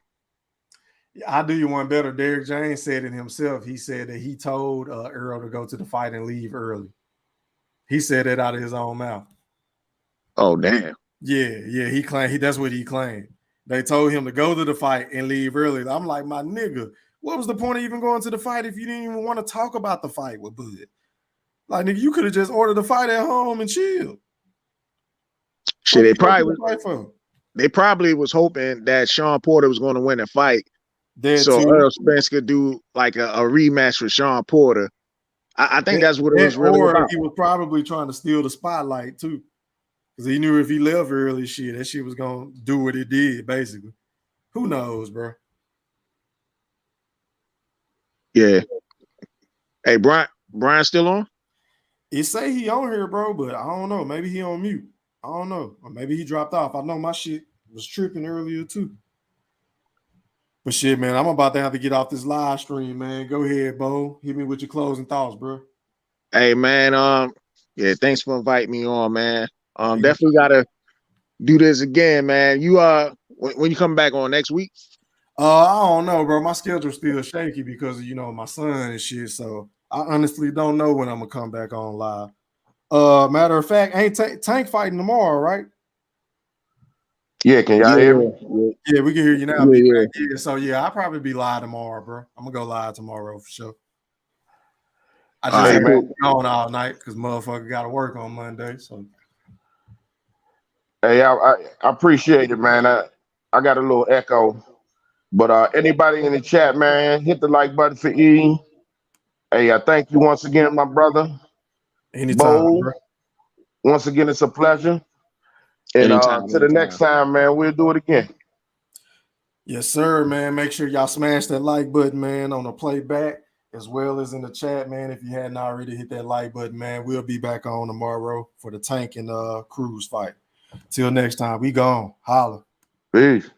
I do you one better. Derrick James said it himself. He said that he told Earl to go to the fight and leave early. He said that out of his own mouth. Oh, damn. Yeah. He claimed that's what he claimed. They told him to go to the fight and leave early. I'm like, my nigga, what was the point of even going to the fight if you didn't even want to talk about the fight with Bud? Like, nigga, you could have just ordered the fight at home and chilled. Shit, they probably was hoping that Sean Porter was going to win the fight. So Earl Spence could do like a rematch with Sean Porter. I think that's what it was really about. He was probably trying to steal the spotlight too. Because he knew if he left early, that shit was going to do what it did, basically. Who knows, bro? Yeah. Hey, Brian still on? It say he on here, bro, but I don't know. Maybe he on mute. I don't know. Or maybe he dropped off. I know my shit was tripping earlier too. But shit, man, I'm about to have to get off this live stream, man. Go ahead, Bo. Hit me with your closing thoughts, bro. Hey, man. Yeah, thanks for inviting me on, man. Definitely gotta do this again, man. You when you come back on next week? I don't know, bro. My schedule's still shaky because of my son and shit. So I honestly don't know when I'm gonna come back on live. Matter of fact, ain't Tank fighting tomorrow, right? Yeah, can y'all hear me? Yeah, we can hear you now. Yeah. So yeah, I'll probably be live tomorrow, bro. I'm gonna go live tomorrow for sure. I just ain't on all night because motherfucker got to work on Monday. So, hey, I appreciate it, man. I got a little echo, but anybody in the chat, man, hit the like button for E. Hey, I thank you once again, my brother. Anytime, Bo, bro. once again, it's a pleasure. And to the next time, man, we'll do it again. Yes, sir, man. Make sure y'all smash that like button, man, on the playback as well as in the chat, man. If you hadn't already hit that like button, man, we'll be back on tomorrow for the Tank and Cruz fight. Till next time, we gone. Holla. Peace.